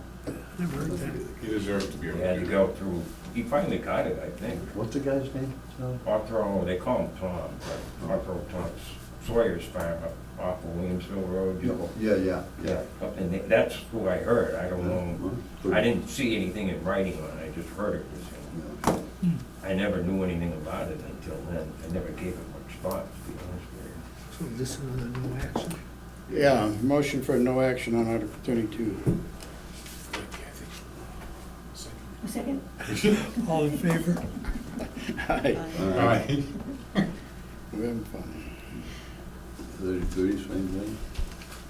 Never heard that. he deserved to be able He had to to do go that. through, he finally got it, I think. What's the guy's name? Charlie? Arthur, they call him Tom, but Arthur Tom Sawyer's farm up off of Williamsville Road, you know. Yeah. Up in there. That's who I heard, I don't know. Yeah. I didn't see anything in writing on it, I just heard it was him. Yeah. Hmm. I never knew anything about it until then, I never gave it much thought, to be honest with you. So this is another no action? Yeah, motion for no action on Article 32. A second? All in favor? Aye, Aye. we're having fun. 30, same thing?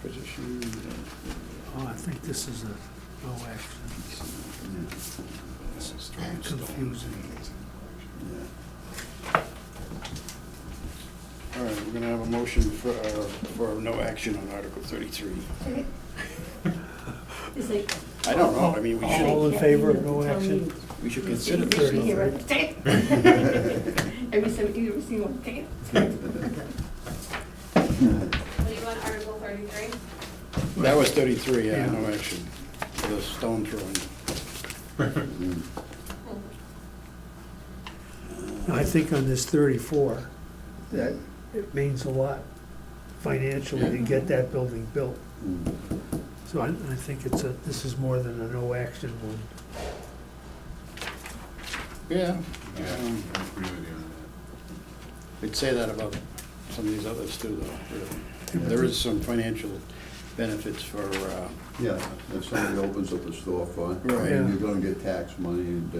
Position, Oh, I think this is a no action. This is Confusing. Yeah. All right, we're gonna have a motion for no action on Article 33. Second? It's like. I don't know, I mean, we should, All in favor of no action? we should consider You should hear 33. it. Second. Every 17, every single one, second. What do you want, Article 33? That was 33, yeah, Yeah. no action, for the stone throwing. Mm. I think on this 34, that it means a lot financially to get that building built. So I think this is more than a no action one. Yeah. Yeah, I agree with you on I'd say that about some of these others too, though. Really. There is some financial benefits for, Yeah, if somebody opens up a storefront, Right. and you're gonna get tax money, and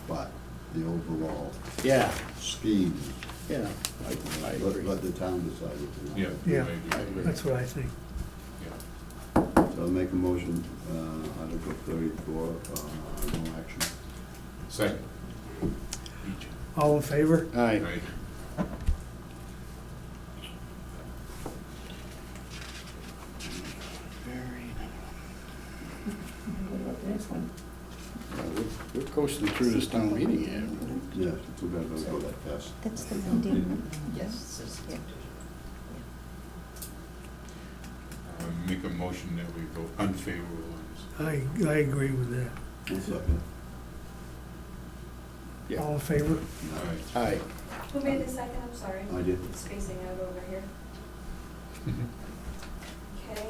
but the overall yeah, scheme, yeah, I agree. let the town decide what they that. want. Yeah. Yeah. I agree. That's what I think. Yeah. So I'll make a motion, Article 34, no action. Second. Each. All in favor? Aye. Right. What about the next one? We're coasting through this town meeting here. Yeah, too bad those go that fast. That's the meeting. Yes. Yeah. Make a motion that we go unfavorable on this. I agree with that. One second. Yeah. All in favor? Aye. Aye. Who made the second, I'm sorry? I did. Spacing out over here. Okay.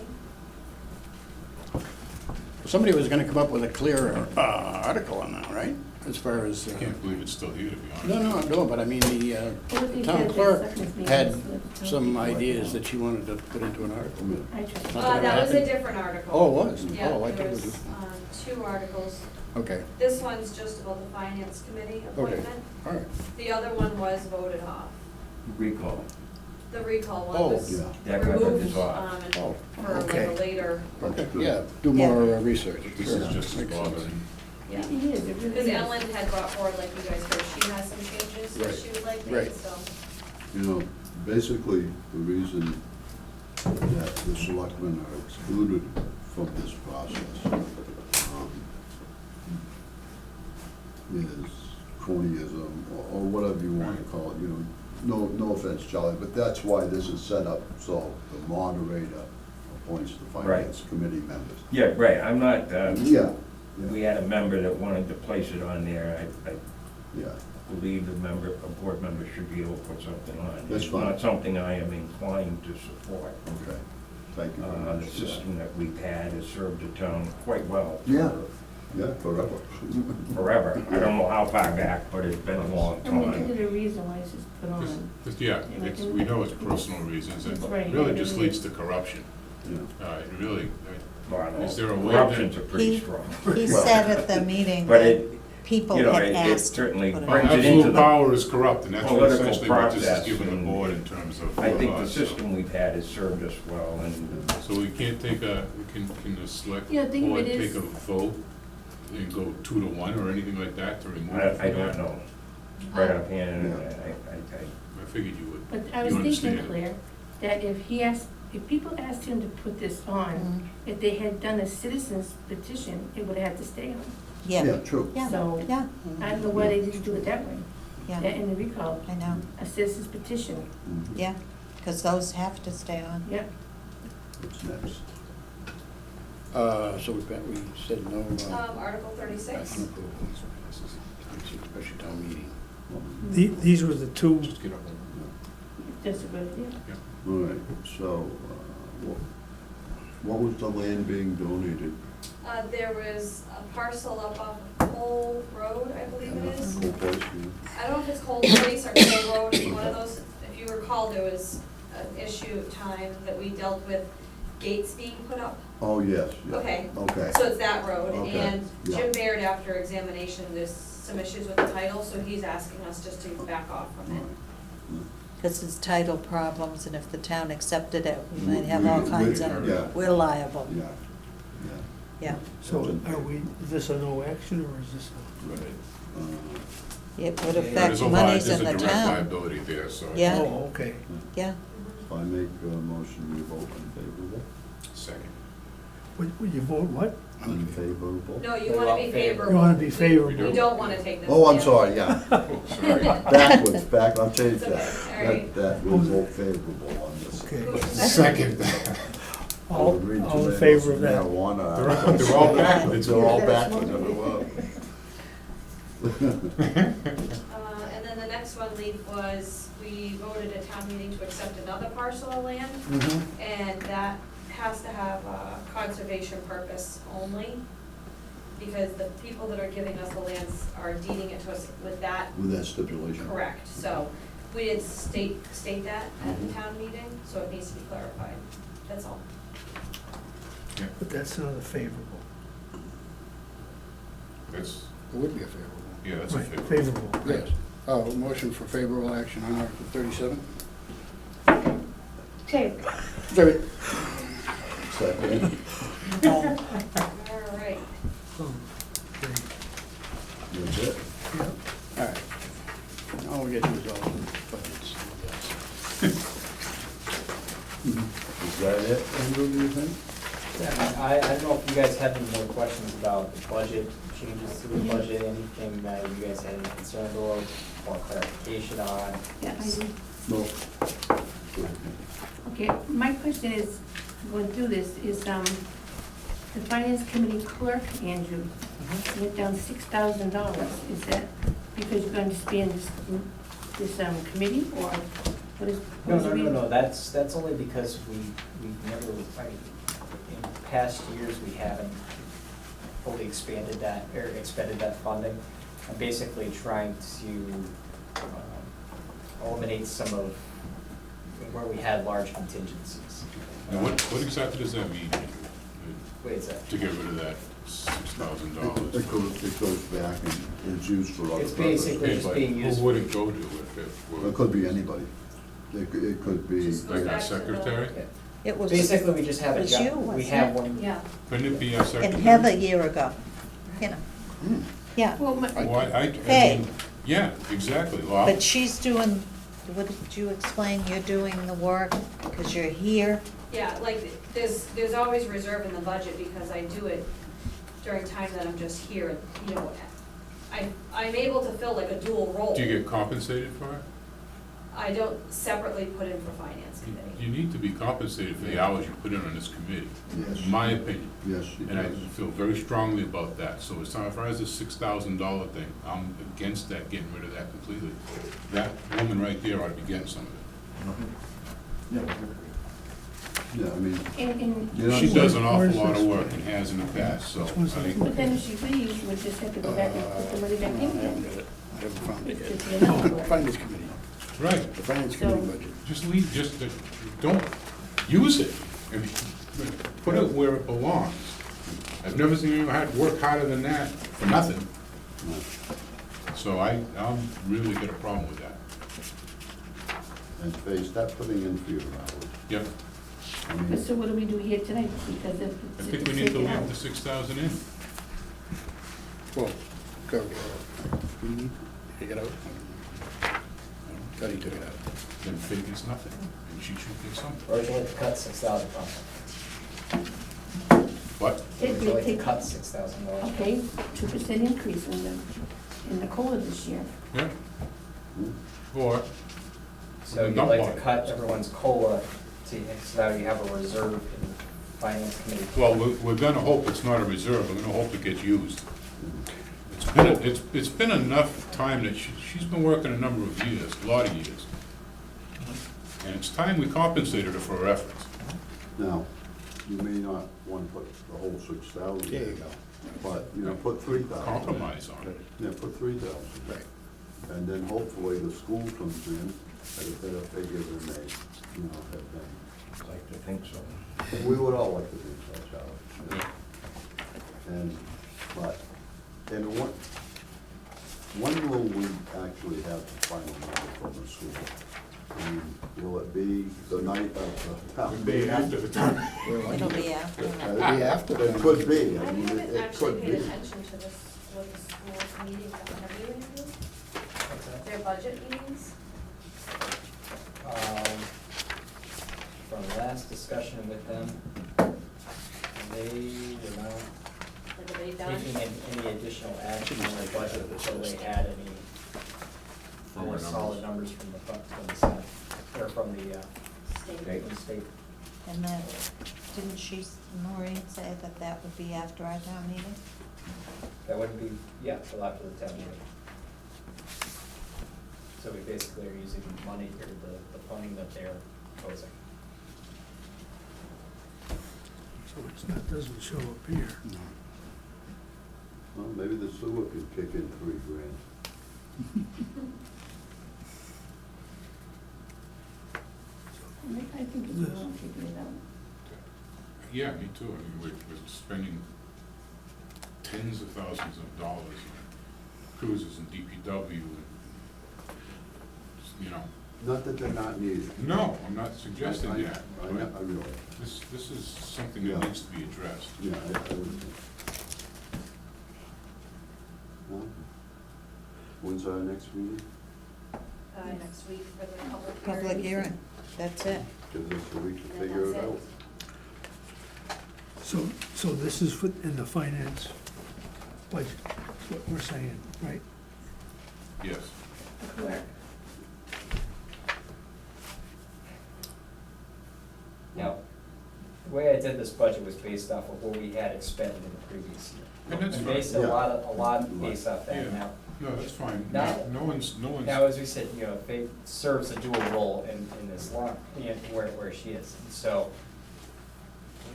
Somebody was gonna come up with a clearer article on that, right? As far as, I can't believe it's still here, to be honest. no, but I mean, the What if they town had the clerk selectmen's meetings had with the some town people ideas like that she wanted to put into an article. I tried. Not that That was a happened. different article. Oh, it was? Yeah, Oh, I thought there it was, was, two articles. okay, This one's just about the finance committee appointment. all right. The other one was voted off. Recall. The recall Oh, one was yeah. That got removed, dissolved. Oh, for like okay. a later, Okay, yeah, do more research. This Sure, is just as makes sense. bothering. yeah. It is, it really Because is. Ellen had brought forward, like you guys heard, she has some changes that Right, she would like right. made, so. You know, basically, the reason that the selectmen are excluded from this process is cronyism, or whatever you want to call it, you know. No offense, Charlie, but that's why this is set up, so the moderator appoints the finance committee members. Yeah, right, I'm not, Yeah, we had a member that wanted to place it on there. I yeah, believe a board member should be able to put something on. That's fine. It's not something I am inclined to support. okay. Thank you very The much for that. system that we've had has served the town quite well. Yeah. Yeah, forever. Forever. I don't know how far back, but it's been a long And we time. give it a reason why this is put on. Yeah, it's, we know it's personal reasons, and That's right. really just leads to corruption. Yeah. It really, Well, Is there a way that- Corruption's a pretty strong. He said at the meeting But that it, people you know, had it asked. certainly to put it brings on. it into absolute the- power is corrupt, and that's what Political essentially what this is process, giving the and board in terms of. I think the so- system we've had has served us well, and So we can't take can the select Yeah, think of board it take as- a vote and go 2-1 or anything like that to remove it I from don't that? know. Right offhand, I figured you would. But I You was thinking, understand it. Claire, that if people asked him to put this on, Mhm. if they had done a citizen's petition, it would have had to stay on. Yeah, True. yeah, So- yeah, I don't know why they didn't do it that way. That yeah, in the recall, I know, a citizen's petition, Mhm. yeah, because those have to stay on. yeah. What's next? So we said no, Article 36. action approval. Special town meeting. These were the two, Just get up and. That's a good idea. All right, so, what was the land being donated? There was a parcel up off of Cole Road, I believe it is. Whole place, yeah? I don't know if it's Cole Place or Cole Road, it's one of those, if you recall, there was an issue time that we dealt with gates being put up. Oh, yes, yeah. Okay. Okay. So it's that road, Okay, and yeah. Jim Baird, after examination, there's some issues with the title, so he's asking us just to back off from it. Because it's title problems, and if the town accepted it, we might have all kinds Yeah. of, we're liable, Yeah, yeah. so are we, is this a no action, or is this Right. yeah. It would There's affect a monies there's in a the direct town, liability there, so. a, Yeah. oh, okay. yeah. If I make a motion, we vote unfavorable? Second. Would you vote what? Unfavorable? No, you wanna be favorable. You wanna be favorable. You don't wanna take this. Oh, I'm down. sorry, yeah. Oh, sorry. Backwards, I'll change It's that. okay, all right. That will vote favorable on this. Okay. Second. All in favor of that? Marijuana. They're all backwards. They're all backwards. one, Lee, was we voted at town meeting to accept another parcel of land, and that has to have a conservation purpose only, because the people that are giving us the lands are deeding it to us with that. With that stipulation. Correct, so we did state that at the town meeting, so it needs to be clarified, that's all. But that's not a favorable. That's, It would be a favorable. yeah, that's a Right, favorable. favorable. Yes. Motion for favorable action on Article 37? Okay, Second. Second. All right. Oh, okay. That's it. All right. All we get to is all the budgets. Is that it, Andrew, do you think? I don't know if you guys have any more questions about the budget, changes to the budget, anything that you guys had any concern or clarification on. yeah, I do. No. Okay, my question is, going through this, is, the finance committee clerk, Andrew, went down $6,000. Is that because you're going to stay in this committee, or what is? what is the reason? No, that's only because we've never, I mean, in past years, we haven't fully expanded that, or expended that funding. I'm basically trying to eliminate some of where we had large contingencies. Now, what exactly does that mean, Wait, is that? to get rid of that $6,000? It goes back and is used for other It's purposes. basically Okay, just but being used. who would it go to if it It were, could be anybody. It could be. Just like our back to the- secretary? Yeah. It was. Basically, we just have it a was job, you, we wasn't have it? one. Yeah, Couldn't it be our secretary? And Heather a year ago, you know, Hmm. yeah. Well, Why, I Hey. mean, yeah, exactly, well, But she's doing, what did you explain, you're doing the work because you're here? yeah, like, there's always reserve in the budget because I do it during time that I'm just here, you know. I'm able to fill like a dual role. do you get compensated for it? I don't separately put in for finance committee. You need to be compensated for the hours you put in on this committee, Yes. in my opinion. Yes, it And I does. feel very strongly about that, so as far as the $6,000 thing, I'm against that, getting rid of that completely. That woman right there ought to be getting some of it. Yeah, I mean, and, you know, She does an awful Where's lot of this? work and has in the past, so I think. but then if she leaves, we just have to go back and put the money back I in haven't again. got it. I haven't found it It's yet. just another one. Finance committee, Right, the finance committee So- budget. just leave, don't use it, and put it where it belongs. I've never seen anyone had work harder than that for nothing, so I'll really get a problem with that. and Faye, stop putting in for your hours. Yep, I But mean, so what do we do here tonight? Because if I it's think we need to taken out. leave the 6,000 in. Well, go get it out. Take it out. Thought he took it out. Then Faye gets nothing, and she should get something. Or would you like to cut $6,000 from What? it? Would you like to cut $6,000? Okay, 2% increase in the COLA this year. Yeah. Or, So you'd Dump like body. to cut everyone's COLA to, so that you have a reserve in finance committee? well, we're gonna hope it's not a reserve, we're gonna hope it gets used. It's been enough time that she's been working a number of years, a lot of years. And it's time we compensated her for her efforts. now, you may not want to put the whole 6,000. There you go. But, you know, put 3,000. Compromise on it. Yeah, put 3,000. Right. And then hopefully the school comes in at a better figure than they, you know, have been. I'd like to think so. We would all like to think so, Charlie. Yeah. And, but, and when will we actually have the final number from the school? I mean, will it be the night of the town It'd be meeting? after the time. It'll be after. It'll be after, it could be, I I mean, haven't it actually could paid be. attention to this, what the school meetings are, have you, Andrew? What's that? Their budget meetings? From last discussion with them, they were not Are they done? taking any additional action on the budget until they had any more More solid numbers from the Senate, or from the State. state. And then, didn't she, Maureen, say that that would be after our town meeting? That wouldn't be, yeah, till after the town meeting. So we basically are using money, or the funding that they're proposing. So it's not, doesn't show up here. No. Well, maybe the sewer could kick in $3,000. I think it's wrong figuring it out. Yeah, me too. I mean, we're spending tens of thousands of dollars on cruises and DPW and, you know. Not that they're not needed. No, I'm not suggesting I that. realize. This is something that Yeah. needs to be addressed. Yeah, I would think. Well, when's our next meeting? Next week for the public hearing. Public hearing, that's it. Gives us a week to And figure it that's out. So this is in the finance budget, is what we're saying, right? Yes. Correct. Now, the way I did this budget was based off of what we had expended in the previous year. And that's fine. based a lot based off that. Yeah. Now, No, that's fine. Now- No one's, now, as we said, you know, Faith serves a dual role in this law, where she is. And so,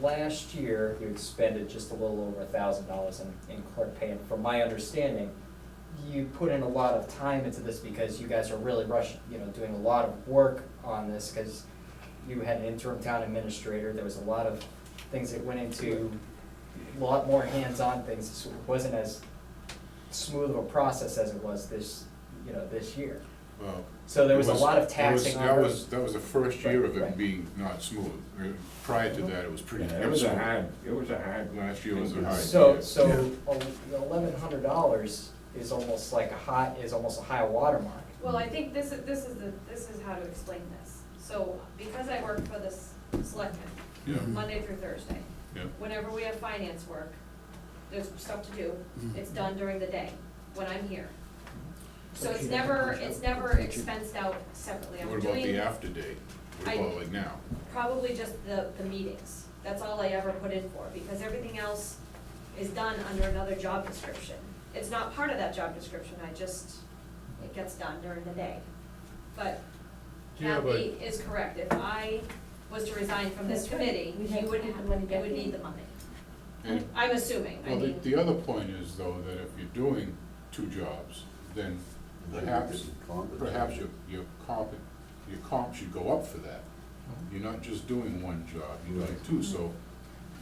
last year, you expended just a little over $1,000 in clerk pay. And from my understanding, you put in a lot of time into this because you guys are really rushing, you know, doing a lot of work on this because you had an interim town administrator. There was a lot of things that went into, a lot more hands-on things. So it wasn't as smooth of a process as it was this year. well. So there it was a lot of taxing on her. That was the first year of Right. it being not smooth. Prior to that, it was pretty. Yeah, it was a hard. Last year was a hard So, year. so $1,100 is almost like a high watermark. Well, I think this is how to explain this. So, because I work for the selectmen, Yeah, Monday through Thursday, yeah. whenever we have finance work, there's stuff to do, it's done during the day, when I'm here. So it's never expensed out separately. I'm What about the doing after day? What about like now? probably just the meetings. That's all I ever put in for, because everything else is done under another job description. It's not part of that job description, it gets done during the day. But Yeah, but- Kathy is correct. If I was to resign from this That's right. committee, We'd have you to would, put the money you back would in. need the money. And- I'm assuming, I Well, mean. the other point is though, that if you're doing two jobs, then perhaps your comp should go up for that. You're not just doing one job, you're doing two, so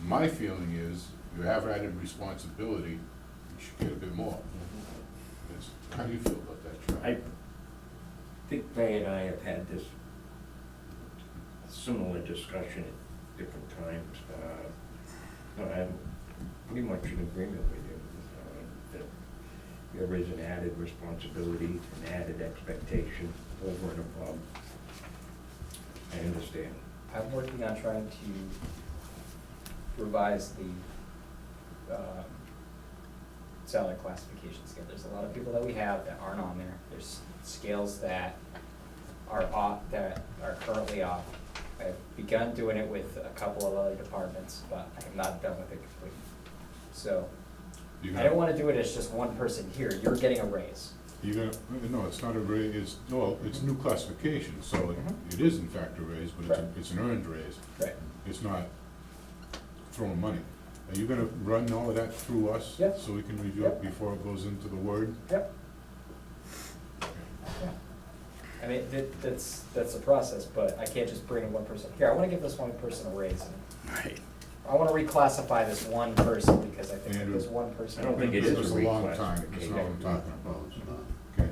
my feeling is, you have added responsibility, you should get a bit more. Yes. How do you feel about that, I Charlie? think Ray and I have had this similar discussion at different times. No, I'm pretty much in agreement with you, that there is an added responsibility, an added expectation over and above. I understand. I'm working on trying to revise the salary classification scale. There's a lot of people that we have that aren't on there. There's scales that are off, that are currently off. I've begun doing it with a couple of other departments, but I have not done with it completely. So, I don't want to do it as just one person here. You're getting a raise. You're gonna, no, it's not a raise, it's a new classification, so Mhm. it is in fact a raise, but Right. it's an earned raise. Right. It's not throwing money. Are you gonna run all of that through us? Yep. So we can review Yep. it before it goes into the Word? Yep. Yeah. I mean, that's the process, but I can't just bring in one person. Here, I want to give this one person a raise. Right. I want to reclassify this one person because I think that Andrew. this one person. I don't think it This is was a a long time, that's reclassification. not what I'm talking about. Well, it's not. Okay.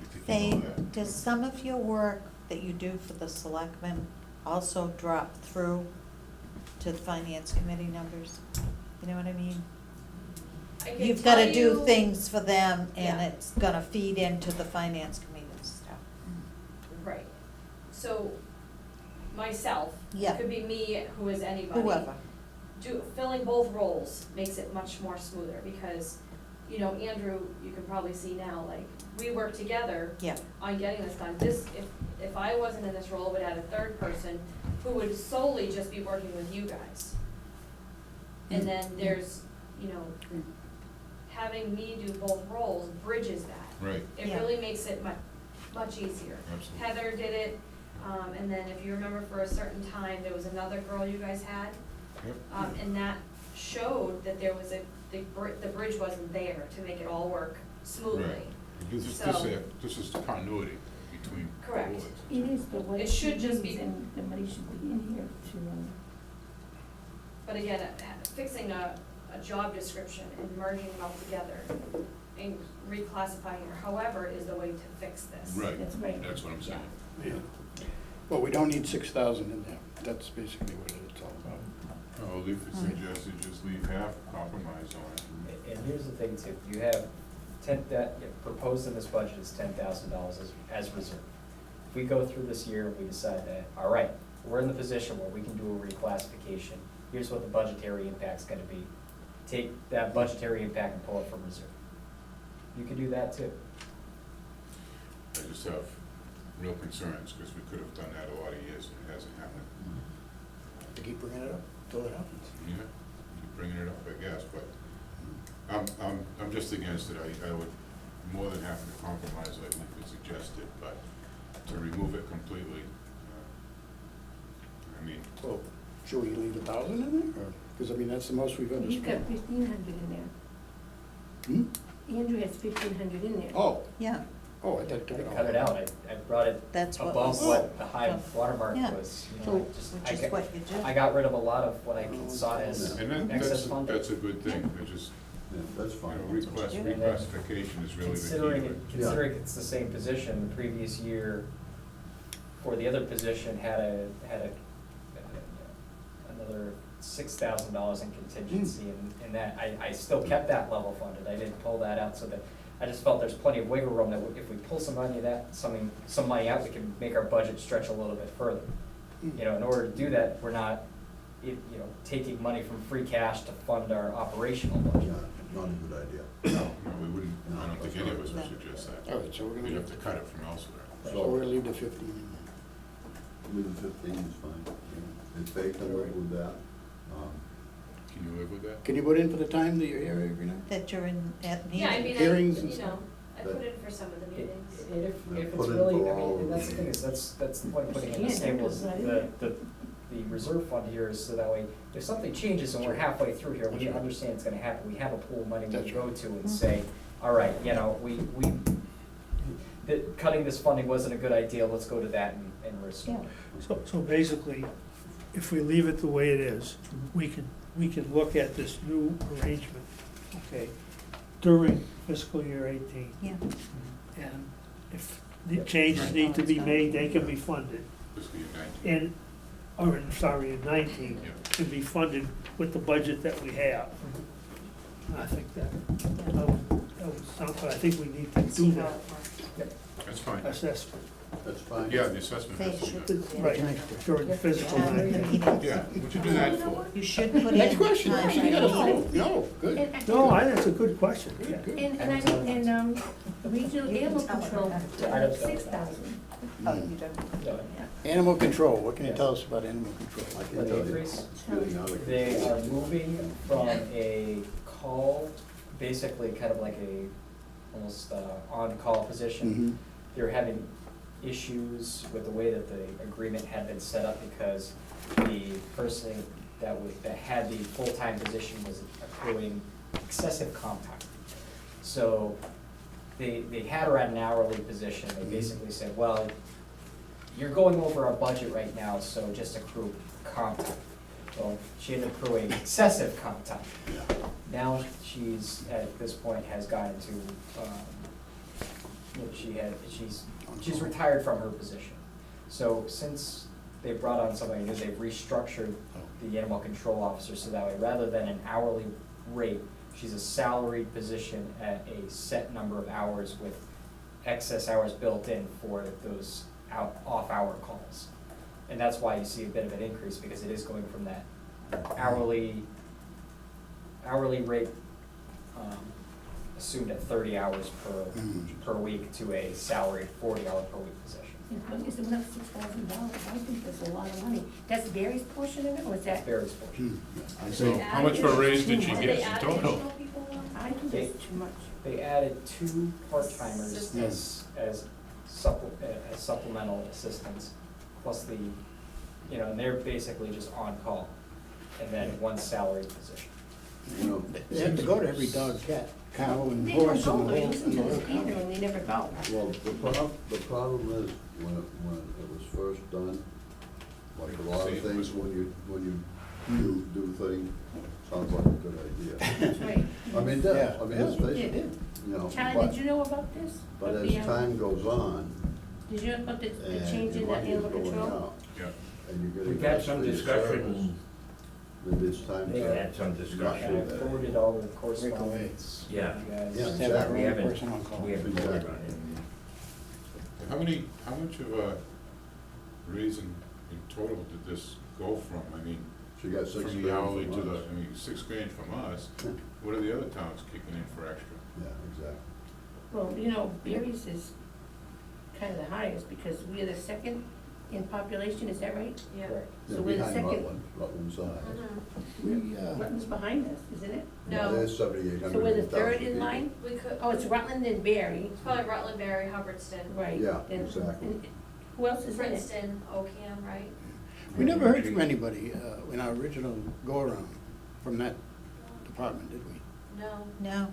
You think you know Faye, that? does some of your work that you do for the selectmen also drop through to the finance committee numbers? You know what I mean? I can You've gotta tell do you- things for them and Yeah. it's gonna feed into the finance committee stuff. Right. So, myself, Yeah. it could be me, who is anybody. Whoever. Filling both roles makes it much more smoother, because, you know, Andrew, you can probably see now, like, we work together Yeah. on getting this done. If I wasn't in this role, would add a third person who would solely just be working with you guys. And then there's, you know, having me do both roles bridges that. Right. It Yeah. really makes it much easier. Absolutely. Heather did it, and then if you remember for a certain time, there was another girl you guys had. Yep. And that showed that there was the bridge wasn't there to make it all work smoothly. Right. This is continuity between Correct. boards. It is, but what It it should just means, be- and the money should be in here to, But again, fixing a job description and merging them all together and reclassifying or however is the way to fix this. Right, That's right. that's what I'm saying. Yeah. Well, we don't need 6,000 in there. That's basically what it's all about. Oh, leave it suggested, just leave half, compromise on it. And here's the thing too, you have proposed in this budget is $10,000 as reserve. If we go through this year and we decide that, all right, we're in the position where we can do a reclassification, here's what the budgetary impact's gonna be. Take that budgetary impact and pull it from reserve. You can do that too. I just have real concerns, because we could have done that a lot of years, and it hasn't happened. To keep bringing it up until it happens. Yeah, keep bringing it up, I guess, but I'm just against it. I would more than happy to compromise like we suggested, but to remove it completely, I mean, Well, should we leave 1,000 in there? Because, I mean, that's the most we've ever he's got spent. 1,500 in there. Hmm? Andrew has 1,500 in there. Oh, Yeah, oh, I thought it took it all. Cut it out, I brought it That's what above was- what the high Oh. watermark Yeah. was. You So, know, which is what you do. I got rid of a lot of what I saw as and excess funding. that's a good thing. I just, Yeah, that's you fine. know, That's what you do. reclassification is really the key Considering to it, it. considering it's the same position, the previous year for the other position had another $6,000 in contingency, and that, I still kept that level funded, I didn't pull that out, so that, I just felt there's plenty of wiggle room, that if we pull some money of that, some money out, we can make our budget stretch a little bit further. You know, in order to do that, we're not, taking money from free cash to fund our operational Yeah, budget. not a good idea. No, we wouldn't, I don't think any of us would suggest that. All right, so we're We'd gonna, have to cut it from elsewhere. so we're gonna leave the 15 in there. Leave the 15 is fine. Yeah. If they can live with that, Can you live with that? Can you put in for the time that you're here every night? that you're in, at meetings. Yeah, I mean, Hearings and you stuff. know, I put in for some of the meetings. And if Yeah, it's put in really, for I all mean, and of that's the them. thing, that's the point of putting in the Yeah, stable, that's is not in the reserve fund here is so that way, if something changes and we're halfway through here, we That's right. understand it's gonna happen, we have a pool of money we That's can go right. to and say, all right, that cutting this funding wasn't a good idea, let's go to that and restore. Yeah. So basically, if we leave it the way it is, we can look at this new arrangement, okay, during fiscal year 18. Yeah, And if the changes need to be made, they can be funded. Fiscal year 19. In 19, Yeah. can be funded with the budget that we have. And I think that would sound, but I think we need to see do how that it works. That's fine. assessment, that's fine. Yeah, the assessment They has to be should, done. right, during the physical Have the 19. meetings. Yeah, what'd you do that for? You should put in. Next question, time you for got a meetings. follow. No, good. No, that's a good question, yeah. And regional You can animal tell control, them. 6,000. Oh, you don't. So, Animal control, what can you tell us about animal control? I can The tell you, increase? it's getting out of They control. are moving from a call, basically kind of like a, almost on-call position. Mhm. They're having issues with the way that the agreement had been set up because the person that had the full-time position was accruing excessive comp time. So they had her at an hourly position. They basically said, well, you're going over our budget right now, so just accrue comp time. Well, she ended up accruing excessive comp time. Yeah. Now she's, at this point, has gotten to, she's retired from her position. So since they brought on somebody new, they've restructured the animal control officer so that way, rather than an hourly rate, she's a salaried position at a set number of hours with excess hours built in for those off-hour calls. And that's why you see a bit of an increase, because it is going from that hourly rate, assumed at 30 hours per week to a salaried 40-hour per week position. It's about $6,000, I think that's a lot of money. That's Barry's portion of it, or is That's that? Barry's portion. I So think- how much of a raise did she Did get they in add total? additional people on? I think that's too much. They added 2 part-timers Assistants. as as supplemental assistance, plus the, you know, and they're basically just on call, and then one salary position. You know, They have to go to every dog, cat, cow, and They don't horse go, and the they whole. listen to the scanner and they never go. well, the problem is, when it was first done, like a lot of things, when you do things, sounds like a good idea. That's right. I mean, Yeah. I mean, let's face Yeah. it, you know, Charlie, did you know about this? but About as the, time goes on, Did you know about the and change in your the money is animal going control? out, Yeah. and you're getting. We've had less some for your discussions. service, then it's time They to. had some And discussion. I forwarded all the correspondence. Yeah. to you guys. Yeah. Just have that We one haven't, person on call. we haven't voted on it. How much of a reason in total did this go from? I mean, She got $6 from grand the hourly from to the, us. I mean, $6 grand from us. Yeah. What are the other towns kicking in for extra? Yeah, exactly. Well, you know, Berry's is kind of the highest because we are the second in population, is that right? Yeah. Correct. So Yeah, we're the behind second. Rutland's size. Mhm. We, Rutland's behind us, isn't it? No. There's 7,800. So we're the third in line? We could, Oh, it's Rutland and Berry, it's probably Rutland, Berry, Hubbardston, right. Yeah, And- exactly. and Who else is in it? Princeton, Ocam, right? we never heard from anybody, in our original go-around from that department, did we? No. No,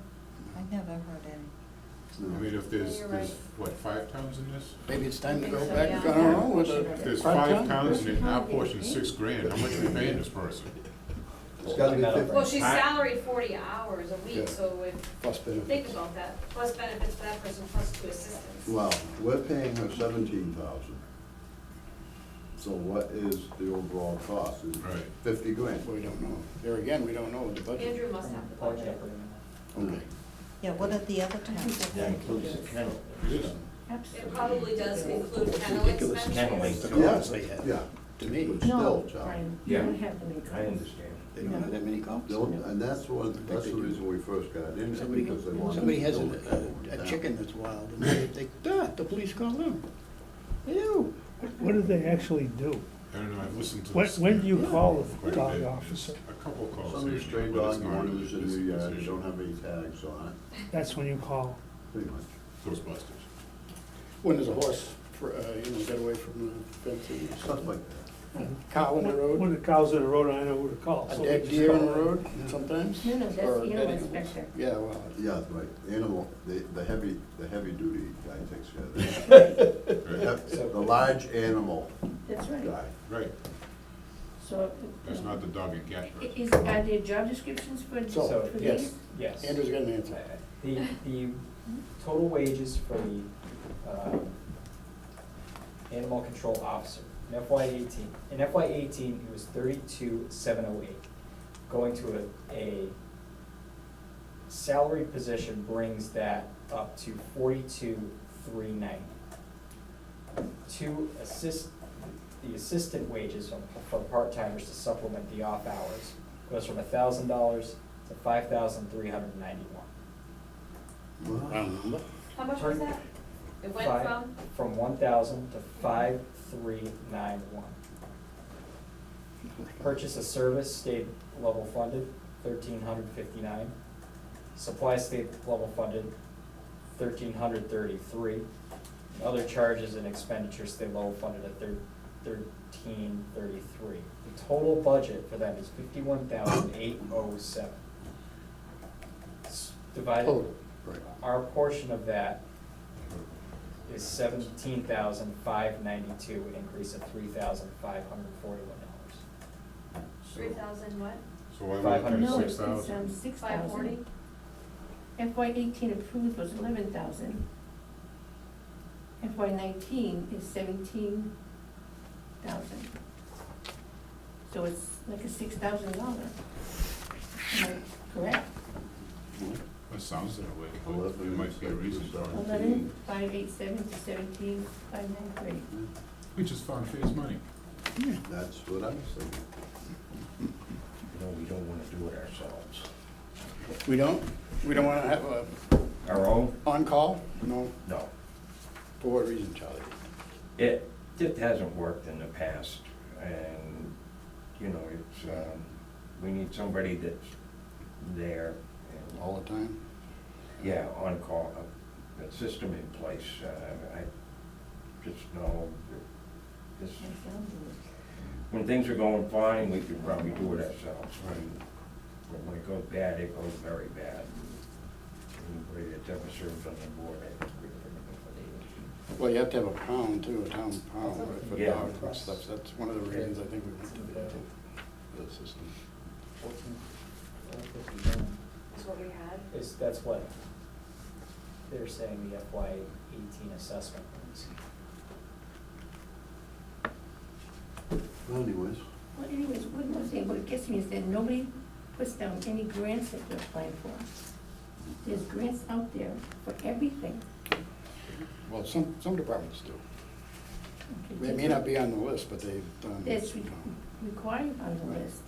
I never heard any. I mean, if there's, You're right. there's, what, 5 towns in this? Maybe it's time to go So, back, yeah. I don't know, with If there's a 5 part-time? towns and our portion's $6 grand, how much are we paying this person? It's gotta be Well, 50. Well, she's Hi. salaried 40 hours a Yeah. week, so if, Plus benefits. think about that, plus benefits for that person, plus 2 assistants. Well, we're paying her 17,000. So what is the overall cost? Is Right. 50 grand. We don't know. There again, we don't know the budget. Andrew must have the Budget budget. agreement. Okay. Yeah, what are the other I think towns? that's That right. includes the kennel. It is. It Absolutely. probably does include kennel Ridiculous. expenses. Kennel. The calls they have, Yeah, to me, but No, still, Charlie. Brian, you Yeah. don't have the many I calls. understand. they don't have that many calls. And that's the reason we first got in there, Somebody, because they wanted. somebody to has build it a down. chicken that's wild, and the police call them. Ew. What do they actually do? I don't know, I've listened to When, this. when do you call the quite a dog bit. officer? A couple calls. Some of the usually, stray but it's dog not a owners in business your yard, they decision. don't have any tags on it, That's when you call. pretty much. Ghostbusters. When there's a horse, get away from the fencing, Stuff like that. cow in the When road, the cow's in the road, I know who to call. a so we dead just deer call in the them. road sometimes. No, no, that's or the dead animal animals. inspector. Yeah, well, Yeah, right, animal, the heavy duty guy takes care of that. The large animal That's right. guy. Right, So. that's not the dog and cat person. Are there job descriptions for So, for yes, these? yes. Andrew's got an answer. The total wages for the animal control officer in FY18, it was 32,708. Going to a salary position brings that up to 42,390. The assistant wages for part-timers to supplement the off hours goes from $1,000 to $5,391. Round number. How much was that? It went Five- from? 1,000 to 5,391. Purchase of service stayed level funded, 1,359. Supply stayed level funded, 1,333. Other charges and expenditures stayed level funded at 1,333. The total budget for them is 51,807. Divided, Total, right. our portion of that is 17,592, an increase of $3,541. 3,000 what? So why would it $500. be No, it's 6,000? 540? FY18 approved was 11,000. FY19 is 17,000. So it's like a $6,000. Am I correct? That sounds that way, but there might be a reason for it. 11,587 to 17,593. We just found phase money. That's what I was thinking. No, we don't wanna do it ourselves. We don't wanna have a Our own? on-call? No. No. For what reason, Charlie? It just hasn't worked in the past, and, you know, it's, we need somebody that's there and, All the time? yeah, on call, a system in place. just know that this, when things are going fine, we could probably do it ourselves. But when it goes bad, it goes very bad. Anybody that's ever served on the board, I think we're looking Well, you have to have a pound too, a town pound for Yeah. dogs and stuff. That's one of the reasons I think we went to the system. 14,451 Is what we had. that's what they're saying the FY18 assessment is. Well, anyways, Well, anyways, one more thing, what gets me is that nobody puts down any grants that they're applying for. There's grants out there for everything. Well, some departments do. Okay, They may not be on the list, but they've done. That's required on the list.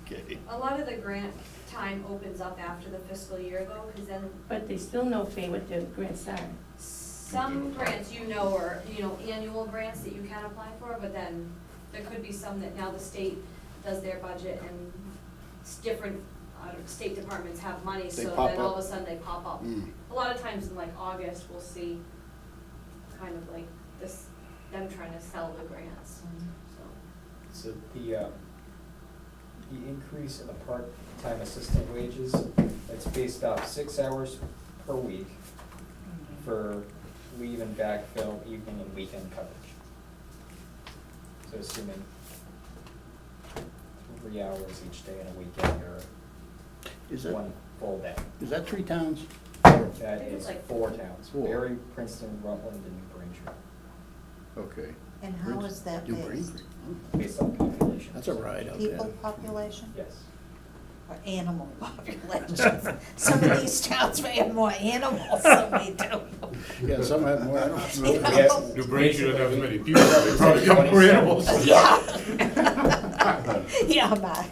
Okay. A lot of the grant time opens up after the fiscal year though, because then But they still know, Fay, what the grants are. some grants are, annual grants that you can apply for, but then there could be some that now the state does their budget and different state departments have money, They so pop then all up. of a sudden they pop up. Mm. A lot of times in like August, we'll see kind of like this, them trying to sell the grants, so. So the increase in the part-time assistant wages, it's based off 6 hours per week for leave and backfill, evening and weekend coverage. So assuming 3 hours each day in a weekend or Is that, one full day. is that 3 towns? That think it's is like 4 towns, Four. Berry, Princeton, Rutland, and New Braintree, Okay. And how is that New based? Braintree. based on population. That's a ride out there. People population Yes. or animal population? Some of these towns may have more animals than we do. Yeah, some have more, I don't know. You know? New Braintree doesn't have as many people, they probably got more animals. Yeah. Yeah, Mark.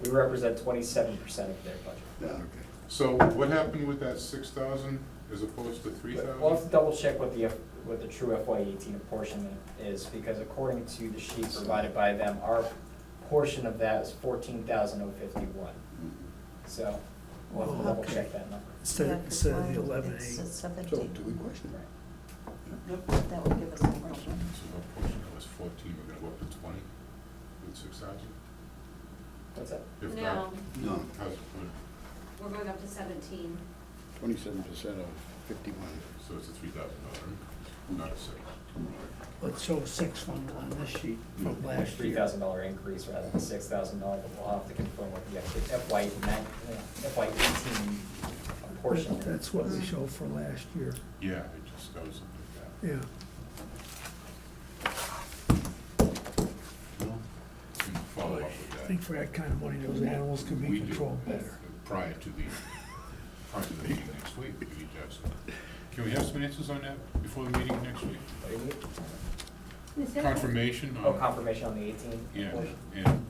We represent 27% of their budget. yeah. So what happened with that 6,000 as opposed to 3,000? We'll have to double check what the true FY18 apportionment is, because according to the sheet provided by them, our portion of that is 14,051. So we'll have to double check that number. Instead Yeah, of 'cause the mine, 11.8. it's So, 17. do we question? Right. That would give us a number. So our portion was 14, we're gonna go up to 20 with 6,000? What's that? If No, not, No, how's, we're going up to 17. 27% of 51. so it's a $3,000, not a 6. Let's show 6 on this sheet from last year. $3,000 increase rather than $6,000, but we'll have to confirm what the actual FY18 apportionment. That's what we show for last year. Yeah, it just goes like that. Yeah. Well, we can follow up with I that. think for that kind of money, those animals can We be do, controlled better. Prior to the meeting next week, if you just. Can we have some answers on that before the meeting next week? What do you need? Is that- Confirmation on. Oh, confirmation on the 18 Yeah, portion? and,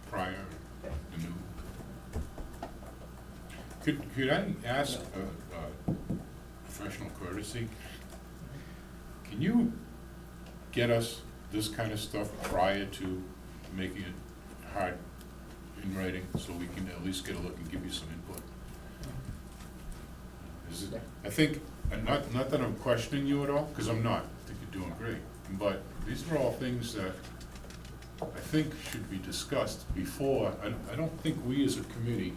prior, Okay. the new. Could I ask a professional courtesy? Can you get us this kind of stuff prior to making it hard in writing, so we can at least get a look and give you some input? Is it, I think, and not that I'm questioning you at all, because I'm not, I think you're doing great, but these are all things that I think should be discussed before. I don't think we as a committee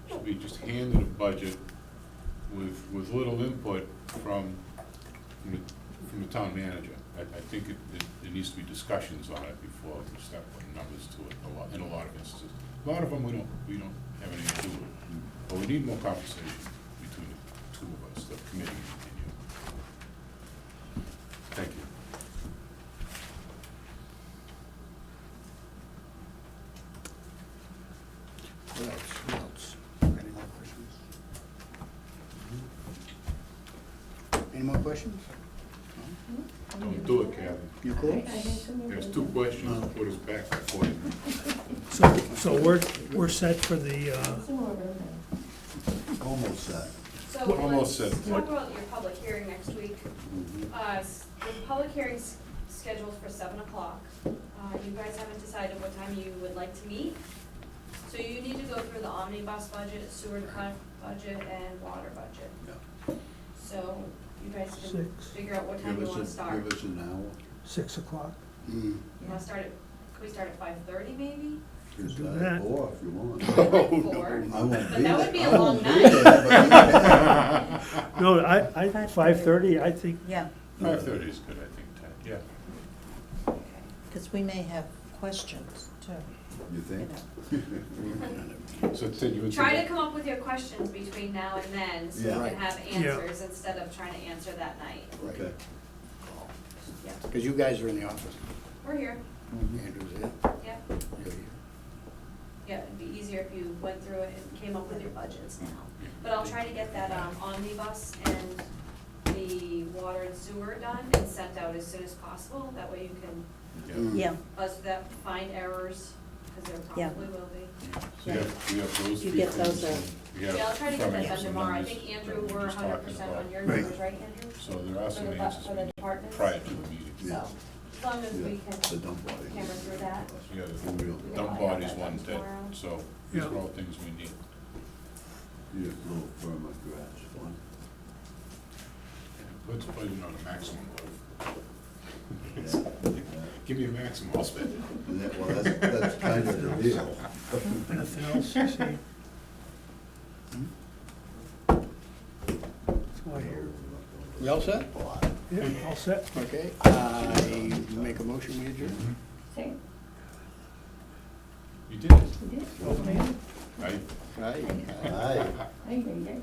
should be just handed a budget with little input from the town manager. I think there needs to be discussions on it before we start putting numbers to it, in a lot of instances. A lot of them we don't have anything to do with, but we need more conversation between the two of us, the committee and you. Thank you. What else? What else? Any more questions? Any more questions? Don't do it, Kathy. You I cool? had some more. There's 2 questions, put us back by 40 minutes. So we're set for the, Some more of them. almost set. So Almost let's said. talk about your public hearing next week. The public hearing's scheduled for 7 o'clock. You guys haven't decided what time you would like to meet. So you need to go through the omnibus budget, sewer budget, and water budget. Yeah. So you guys can 6. figure out what time you wanna start. Give us an hour. 6 o'clock. You wanna start at, can we start at 5:30 maybe? Just Do start that. at 4 if you want. I like 4, I won't but be that would there. be I a long won't be night. there, but you can. No, I, 5:30, I think, Yeah, 5:30 is good, I think, Ted, yeah. because we may have questions too. You You think? know. So Ted, you would. Try say to come up with your questions between now and then, so you Yeah. can have Yeah. answers instead of trying to answer that night. Okay. Yeah, Because you guys are in the office. we're here, Andrew's here. yeah. You're here. Yeah, it'd be easier if you went through it and came up with your budgets now. But I'll try to get that omnibus and the water and sewer done and sent out as soon as possible. That way you can, Yeah, find errors, because there Yeah. probably will be. So we have those You three get things, those and out. we have Yeah, I'll try to get coming that up done some tomorrow. I numbers think, Andrew, that we we're were just 100% talking on about. your Right. numbers, right, Andrew? So there are some For the answers for the we need departments? prior to the meeting. So, as long as we The can dump body. hammer through that. Yeah, For real. the dump bodies ones that, Tomorrow. so these are Yeah. all things we need. You just a little firmer grass, one. Let's put it on a maximum load. Yeah. Give me a maximum, I'll spend it. And that, well, that's kind of the deal. anything else you see? That's why here. We all set? Yeah, all set? Okay, I make a motion, we adjourn. Say, You did it. you did? Oh, man. Right? Aye. Aye. Aye, aye, aye.